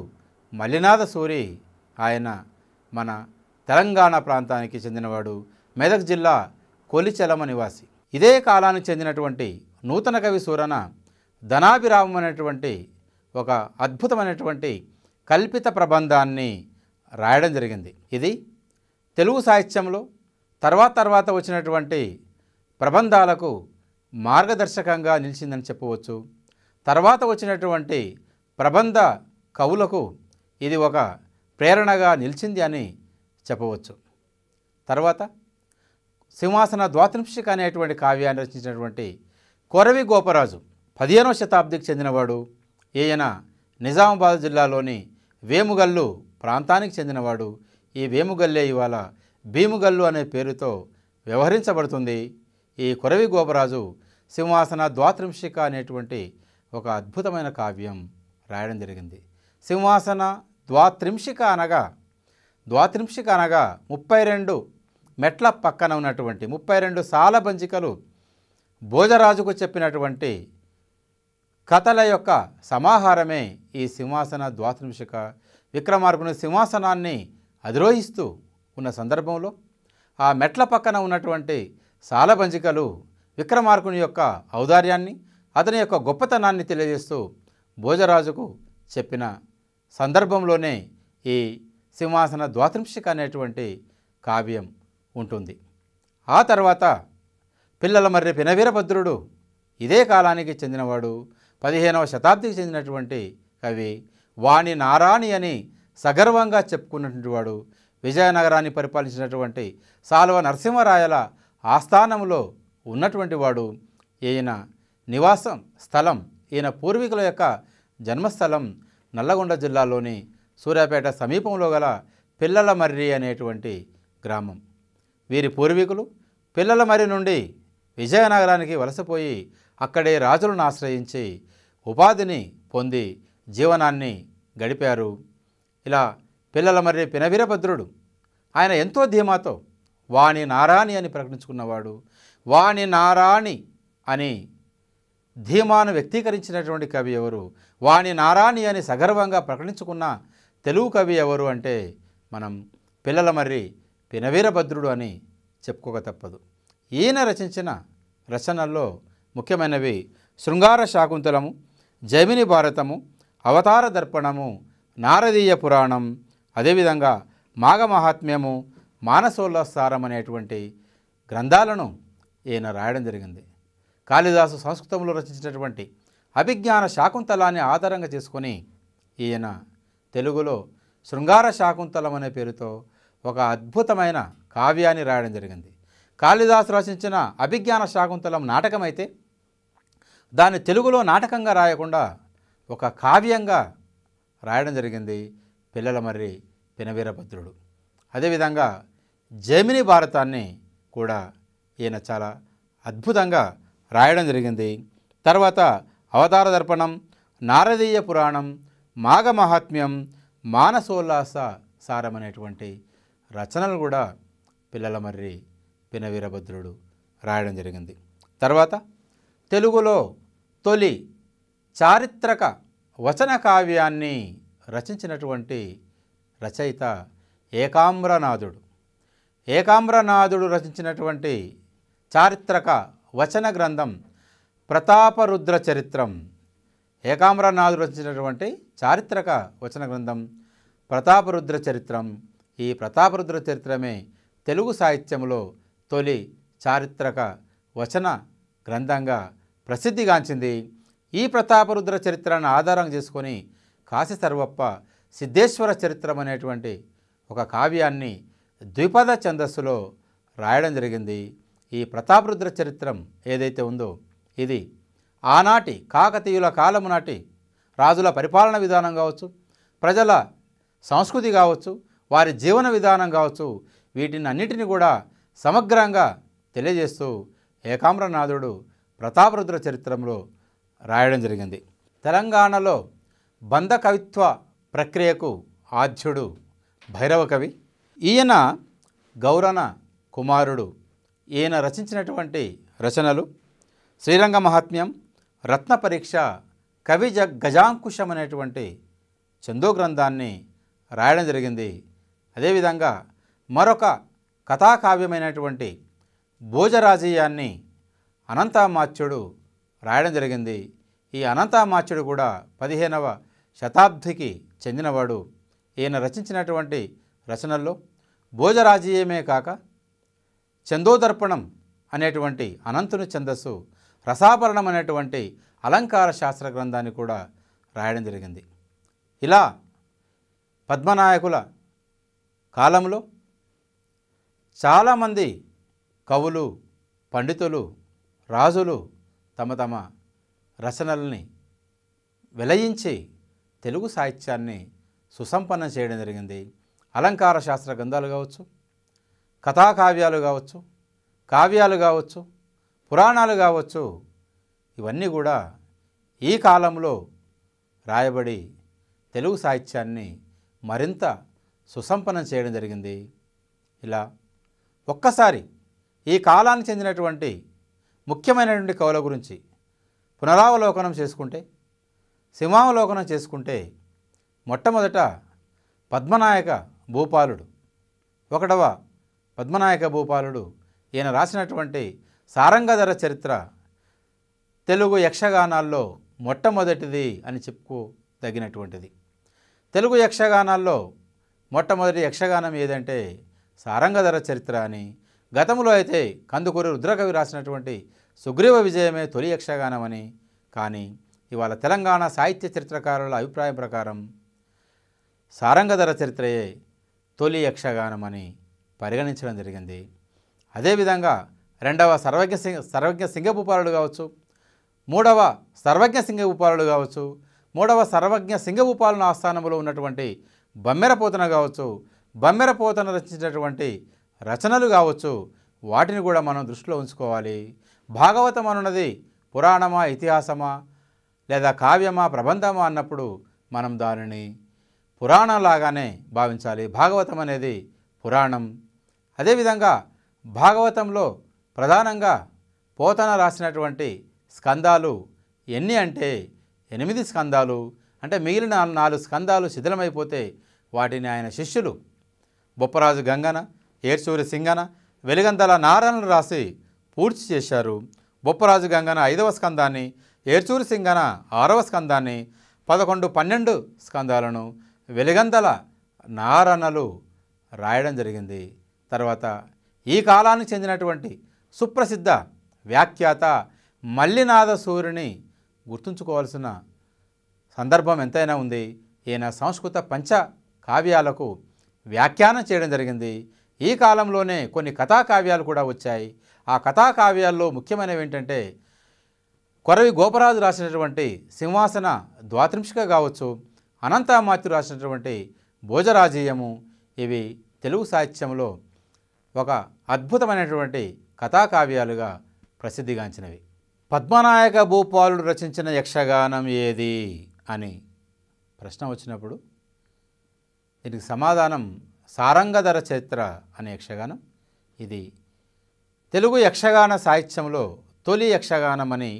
మల్లినాథసూరి. ఆయన మన తెలంగాణ ప్రాంతానికి చెందినవాడు, మెదక్ జిల్లా కొలిచెలమ నివాసి. ఇదే కాలానికి చెందినటువంటి నూతన కవి సూరన ధనాభిరామం అనేటువంటి ఒక అద్భుతమైనటువంటి కల్పిత ప్రబంధాన్ని రాయడం జరిగింది. ఇది తెలుగు సాహిత్యంలో తర్వాత వచ్చినటువంటి ప్రబంధాలకు మార్గదర్శకంగా నిలిచిందని చెప్పవచ్చు. తర్వాత వచ్చినటువంటి ప్రబంధ కవులకు ఇది ఒక ప్రేరణగా నిలిచింది అని చెప్పవచ్చు. తర్వాత సింహాసన ద్వాత్రింశిక అనేటువంటి కావ్యాన్ని రచించినటువంటి కొరవి గోపరాజు 15వ శతాబ్దికి చెందినవాడు. ఈయన నిజామాబాద్ జిల్లాలోని వేముగల్లు ప్రాంతానికి చెందినవాడు. ఈ వేముగల్లే ఇవాళ భీముగల్లు అనే పేరుతో వ్యవహరించబడుతుంది. ఈ కొరవి గోపరాజు సింహాసన ద్వాత్రింశిక అనేటువంటి ఒక అద్భుతమైన కావ్యం రాయడం జరిగింది. సింహాసన ద్వాత్రింశిక అనగా 32 మెట్ల పక్కన ఉన్నటువంటి 32 సాలబంజికలు భోజరాజుకు చెప్పినటువంటి కథల యొక్క సమాహారమే ఈ సింహాసన ద్వాత్రింశిక. విక్రమార్కుని సింహాసనాన్ని అధిరోహిస్తూ ఉన్న సందర్భంలో ఆ మెట్ల పక్కన ఉన్నటువంటి సాలబంజికలు విక్రమార్కుని యొక్క ఔదార్యాన్ని, అతని యొక్క గొప్పతనాన్ని తెలియజేస్తూ భోజరాజుకు చెప్పిన సందర్భంలోనే ఈ సింహాసన ద్వాత్రింశిక అనేటువంటి కావ్యం ఉంటుంది. ఆ తర్వాత పిల్లలమర్రి పినవీరభద్రుడు ఇదే కాలానికి చెందినవాడు, 15వ శతాబ్దికి చెందినటువంటి కవి. వాణి నారాణి అని సగర్వంగా చెప్పుకున్నటువంటి వాడు. విజయనగరాన్ని పరిపాలించినటువంటి సాల్వ నరసింహరాయల ఆస్థానంలో ఉన్నటువంటి వాడు. ఈయన నివాసం స్థలం, ఈయన పూర్వీకుల యొక్క జన్మస్థలం నల్లగొండ జిల్లాలోని సూర్యాపేట సమీపంలో గల పిల్లలమర్రి అనేటువంటి గ్రామం. వీరి పూర్వీకులు పిల్లలమర్రి నుండి విజయనగరానికి వలసపోయి అక్కడే రాజులను ఆశ్రయించి ఉపాధిని పొంది జీవనాన్ని గడిపారు. ఇలా పిల్లలమర్రి పినవీరభద్రుడు ఆయన ఎంతో ధీమాతో వాణి నారాణి అని ప్రకటించుకున్నవాడు. వాణి నారాణి అని ధీమాను వ్యక్తీకరించినటువంటి కవి ఎవరు? వాణి నారాణి అని సగర్వంగా ప్రకటించుకున్న తెలుగు కవి ఎవరు అంటే మనం పిల్లలమర్రి పినవీరభద్రుడు అని చెప్పుకోక తప్పదు. ఈయన రచించిన రచనల్లో ముఖ్యమైనవి శృంగార శాకుంతలము, జైమిని భారతము, అవతార దర్పణము, నారదీయ పురాణం, అదేవిధంగా మాఘమహాత్మ్యము, మానసోల్లాసారం అనేటువంటి గ్రంథాలను ఈయన రాయడం జరిగింది. కాళిదాసు సంస్కృతంలో రచించినటువంటి అభిజ్ఞాన శాకుంతలాన్ని ఆధారంగా చేసుకొని ఈయన తెలుగులో శృంగార శాకుంతలం అనే పేరుతో ఒక అద్భుతమైన కావ్యాన్ని రాయడం జరిగింది. కాళిదాసు రచించిన అభిజ్ఞాన శాకుంతలం నాటకమైతే దాన్ని తెలుగులో నాటకంగా రాయకుండా ఒక కావ్యంగా రాయడం జరిగింది పిల్లలమర్రి పినవీరభద్రుడు. అదేవిధంగా జైమిని భారతాన్ని కూడా ఈయన చాలా అద్భుతంగా రాయడం జరిగింది. తర్వాత అవతార దర్పణం, నారదీయ పురాణం, మాఘమహాత్మ్యం, మానసోల్లాస సారం అనేటువంటి రచనలు కూడా పిల్లలమర్రి పినవీరభద్రుడు రాయడం జరిగింది. తర్వాత తెలుగులో తొలి చారిత్రక వచన కావ్యాన్ని రచించినటువంటి రచయిత ఏకామ్రనాథుడు. ఏకామ్రనాథుడు రచించినటువంటి చారిత్రక వచన గ్రంథం ప్రతాపరుద్ర చరిత్రం. ఏకామ్రనాథుడు రచించినటువంటి చారిత్రక వచన గ్రంథం ప్రతాపరుద్ర చరిత్రం. ఈ ప్రతాపరుద్ర చరిత్రమే తెలుగు సాహిత్యంలో తొలి చారిత్రక వచన గ్రంథంగా ప్రసిద్ధిగాంచింది. ఈ ప్రతాపరుద్ర చరిత్రను ఆధారం చేసుకొని కాశీ సర్వప్ప సిద్ధేశ్వర చరిత్రం అనేటువంటి ఒక కావ్యాన్ని ద్విపద ఛందస్సులో రాయడం జరిగింది. ఈ ప్రతాపరుద్ర చరిత్రం ఏదైతే ఉందో ఇది ఆనాటి కాకతీయుల కాలము నాటి రాజుల పరిపాలన విధానం కావచ్చు, ప్రజల సంస్కృతి కావచ్చు, వారి జీవన విధానం కావచ్చు, వీటిని అన్నిటిని కూడా సమగ్రంగా తెలియజేస్తూ ఏకామ్రనాథుడు ప్రతాపరుద్ర చరిత్రంలో రాయడం జరిగింది. తెలంగాణలో బంధ కవిత్వ ప్రక్రియకు ఆద్యుడు భైరవ కవి. ఈయన గౌరన కుమారుడు. ఈయన రచించినటువంటి రచనలు శ్రీరంగ మహాత్మ్యం, రత్న పరీక్ష, కవి గజాంకుశం అనేటువంటి చందో గ్రంథాన్ని రాయడం జరిగింది. అదేవిధంగా మరొక కథాకావ్యమైనటువంటి భోజరాజీయాన్ని అనంతామాత్యుడు రాయడం జరిగింది. ఈ అనంతామాత్యుడు కూడా 15వ శతాబ్దికి చెందినవాడు. ఈయన రచించినటువంటి రచనల్లో భోజరాజీయమే కాక చందోదర్పణం అనేటువంటి అనంతుని ఛందస్సు, రసాభరణం అనేటువంటి అలంకార శాస్త్ర గ్రంథాన్ని కూడా రాయడం జరిగింది. ఇలా పద్మనాయకుల కాలంలో చాలామంది కవులు, పండితులు, రాజులు తమ తమ రచనల్ని వెలయించి తెలుగు సాహిత్యాన్ని సుసంపన్నం చేయడం జరిగింది. అలంకార శాస్త్ర గ్రంథాలు కావచ్చు, కథాకావ్యాలు కావచ్చు, కావ్యాలు కావచ్చు, పురాణాలు కావచ్చు, ఇవన్నీ కూడా ఈ కాలంలో రాయబడి తెలుగు సాహిత్యాన్ని మరింత సుసంపన్నం చేయడం జరిగింది. ఇలా ఒక్కసారి ఈ కాలానికి చెందినటువంటి ముఖ్యమైనటువంటి కవుల గురించి పునరావలోకనం చేసుకుంటే, సింహావలోకనం చేసుకుంటే, మొట్టమొదట పద్మనాయక భూపాలుడు, 1వ పద్మనాయక భూపాలుడు. ఈయన రాసినటువంటి సారంగధర చరిత్ర తెలుగు యక్షగానాల్లో మొట్టమొదటిది అని చెప్పుకోదగినటువంటిది. తెలుగు యక్షగానాల్లో మొట్టమొదటి యక్షగానం ఏదంటే సారంగధర చరిత్ర అని. గతంలో అయితే కందుకూరి రుద్రకవి రాసినటువంటి సుగ్రీవ విజయమే తొలి యక్షగానం అని. కానీ ఇవాళ తెలంగాణ సాహిత్య చరిత్రకారుల అభిప్రాయం ప్రకారం సారంగధర చరిత్రయే తొలి యక్షగానం అని పరిగణించడం జరిగింది. అదేవిధంగా 2వ సర్వజ్ఞ సింగభూపాలుడు కావచ్చు, 3వ సర్వజ్ఞ సింగభూపాలుడు కావచ్చు, 3వ సర్వజ్ఞ సింగభూపాలుని ఆస్థానంలో ఉన్నటువంటి బమ్మెరపోతన కావచ్చు, బమ్మెరపోతన రచించినటువంటి రచనలు కావచ్చు, వాటిని కూడా మనం దృష్టిలో ఉంచుకోవాలి. భాగవతం అనున్నది పురాణమా, ఇతిహాసమా, లేదా కావ్యమా, ప్రబంధమా అన్నప్పుడు మనం దానిని పురాణంలాగానే భావించాలి. భాగవతం అనేది పురాణం. అదేవిధంగా భాగవతంలో ప్రధానంగా పోతన రాసినటువంటి స్కందాలు ఎన్ని అంటే 8 స్కందాలు. అంటే మిగిలిన 4 స్కందాలు శిథిలమైపోతే వాటిని ఆయన శిష్యులు బొప్పరాజు గంగన, ఏర్చూరి సింగన, వెలిగంతల నారాయణలు రాసి పూర్తి చేశారు. బొప్పరాజు గంగన 5వ స్కందాన్ని, ఏర్చూరి సింగన 6వ స్కందాన్ని, 11, 12 స్కందాలను వెలిగంతల నారాయణలు రాయడం జరిగింది. తర్వాత ఈ కాలానికి చెందినటువంటి సుప్రసిద్ధ వ్యాఖ్యాత మల్లినాథ సూరిని గుర్తుంచుకోవాల్సిన సందర్భం ఎంతైనా ఉంది. ఈయన సంస్కృత పంచ కావ్యాలకు వ్యాఖ్యానం చేయడం జరిగింది. ఈ కాలంలోనే కొన్ని కథాకావ్యాలు కూడా వచ్చాయి. ఆ కథాకావ్యాల్లో ముఖ్యమైనవి ఏంటంటే కొరవి గోపరాజు రాసినటువంటి సింహాసన ద్వాత్రింశిక కావచ్చు, అనంతామాత్యుడు రాసినటువంటి భోజరాజీయము, ఇవి తెలుగు సాహిత్యంలో ఒక అద్భుతమైనటువంటి కథాకావ్యాలుగా ప్రసిద్ధిగాంచినవి. పద్మనాయక భూపాలుడు రచించిన యక్షగానం ఏది అని ప్రశ్న వచ్చినప్పుడు దీనికి సమాధానం సారంగధర చరిత్ర అనే యక్షగానం. ఇది తెలుగు యక్షగాన సాహిత్యంలో తొలి యక్షగానం అని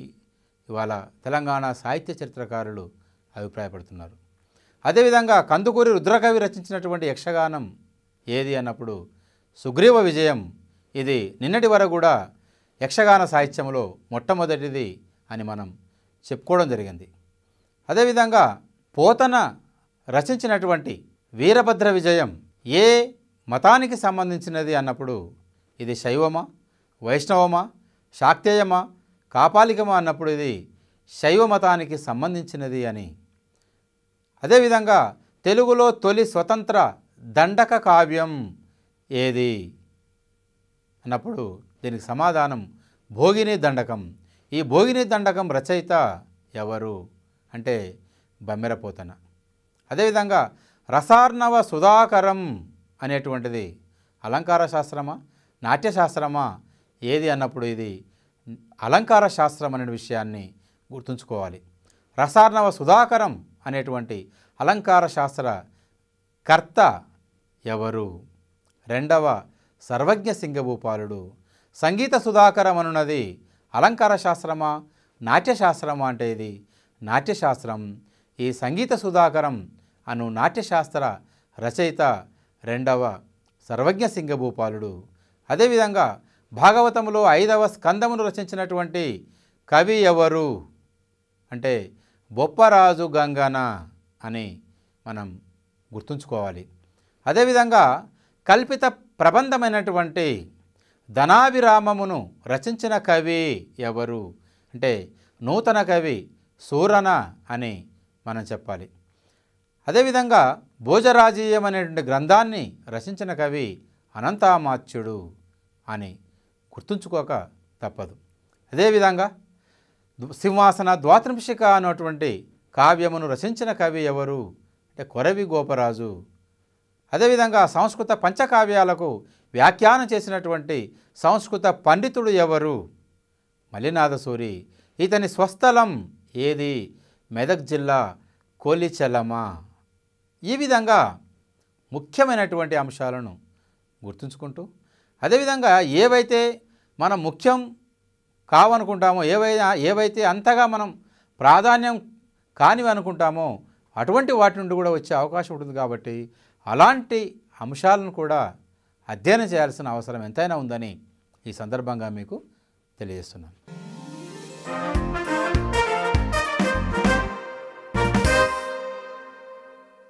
ఇవాళ తెలంగాణ సాహిత్య చరిత్రకారులు అభిప్రాయపడుతున్నారు. అదేవిధంగా కందుకూరి రుద్రకవి రచించినటువంటి యక్షగానం ఏది అన్నప్పుడు సుగ్రీవ విజయం. ఇది నిన్నటి వరకు కూడా యక్షగాన సాహిత్యంలో మొట్టమొదటిది అని మనం చెప్పుకోవడం జరిగింది. అదేవిధంగా పోతన రచించినటువంటి వీరభద్ర విజయం ఏ మతానికి సంబంధించినది అన్నప్పుడు ఇది శైవమా, వైష్ణవమా, శాక్తేయమా, కాపాలికమా అన్నప్పుడు ఇది శైవ మతానికి సంబంధించినది అని. అదేవిధంగా తెలుగులో తొలి స్వతంత్ర దండక కావ్యం ఏది అన్నప్పుడు దీనికి సమాధానం భోగిని దండకం. ఈ భోగిని దండకం రచయిత ఎవరు అంటే బమ్మెరపోతన. అదేవిధంగా రసార్ణవ సుధాకరం అనేటువంటిది అలంకార శాస్త్రమా నాట్యశాస్త్రమా ఏది అన్నప్పుడు ఇది అలంకార శాస్త్రం అనే విషయాన్ని గుర్తుంచుకోవాలి. రసార్ణవ సుధాకరం అనేటువంటి అలంకార శాస్త్ర కర్త ఎవరు? రెండవ సర్వజ్ఞ సింగభూపాలుడు. సంగీత సుధాకరం అనున్నది అలంకార శాస్త్రమా నాట్యశాస్త్రమా అంటే ఇది నాట్యశాస్త్రం. ఈ సంగీత సుధాకరం అను నాట్యశాస్త్ర రచయిత రెండవ సర్వజ్ఞ సింగభూపాలుడు. అదేవిధంగా భాగవతములో 5వ స్కందమును రచించినటువంటి కవి ఎవరు అంటే బొప్పరాజు గంగన అని మనం గుర్తుంచుకోవాలి. అదేవిధంగా కల్పిత ప్రబంధమైనటువంటి ధనాభిరామమును రచించిన కవి ఎవరు అంటే నూతన కవి సూరన అని మనం చెప్పాలి. అదేవిధంగా భోజరాజీయం అనేటువంటి గ్రంథాన్ని రచించిన కవి అనంతామాత్యుడు అని గుర్తుంచుకోక తప్పదు. అదేవిధంగా సింహాసన ద్వాత్రింశిక అనేటువంటి కావ్యమును రచించిన కవి ఎవరు అంటే కొరవి గోపరాజు. అదేవిధంగా సంస్కృత పంచకావ్యాలకు వ్యాఖ్యానం చేసినటువంటి సంస్కృత పండితుడు ఎవరు? మల్లినాథసూరి. ఇతని స్వస్థలం ఏది? మెదక్ జిల్లా కోలిచెలమ. ఈ విధంగా ముఖ్యమైనటువంటి అంశాలను గుర్తుంచుకుంటూ అదేవిధంగా ఏవైతే మనం ముఖ్యం కావనుకుంటామో ఏవైతే అంతగా మనం ప్రాధాన్యం కానివి అనుకుంటామో అటువంటి వాటి నుండి కూడా వచ్చే అవకాశం ఉంటుంది. కాబట్టి అలాంటి అంశాలను కూడా అధ్యయనం చేయాల్సిన అవసరం ఎంతైనా ఉందని ఈ సందర్భంగా మీకు తెలియజేస్తున్నాను.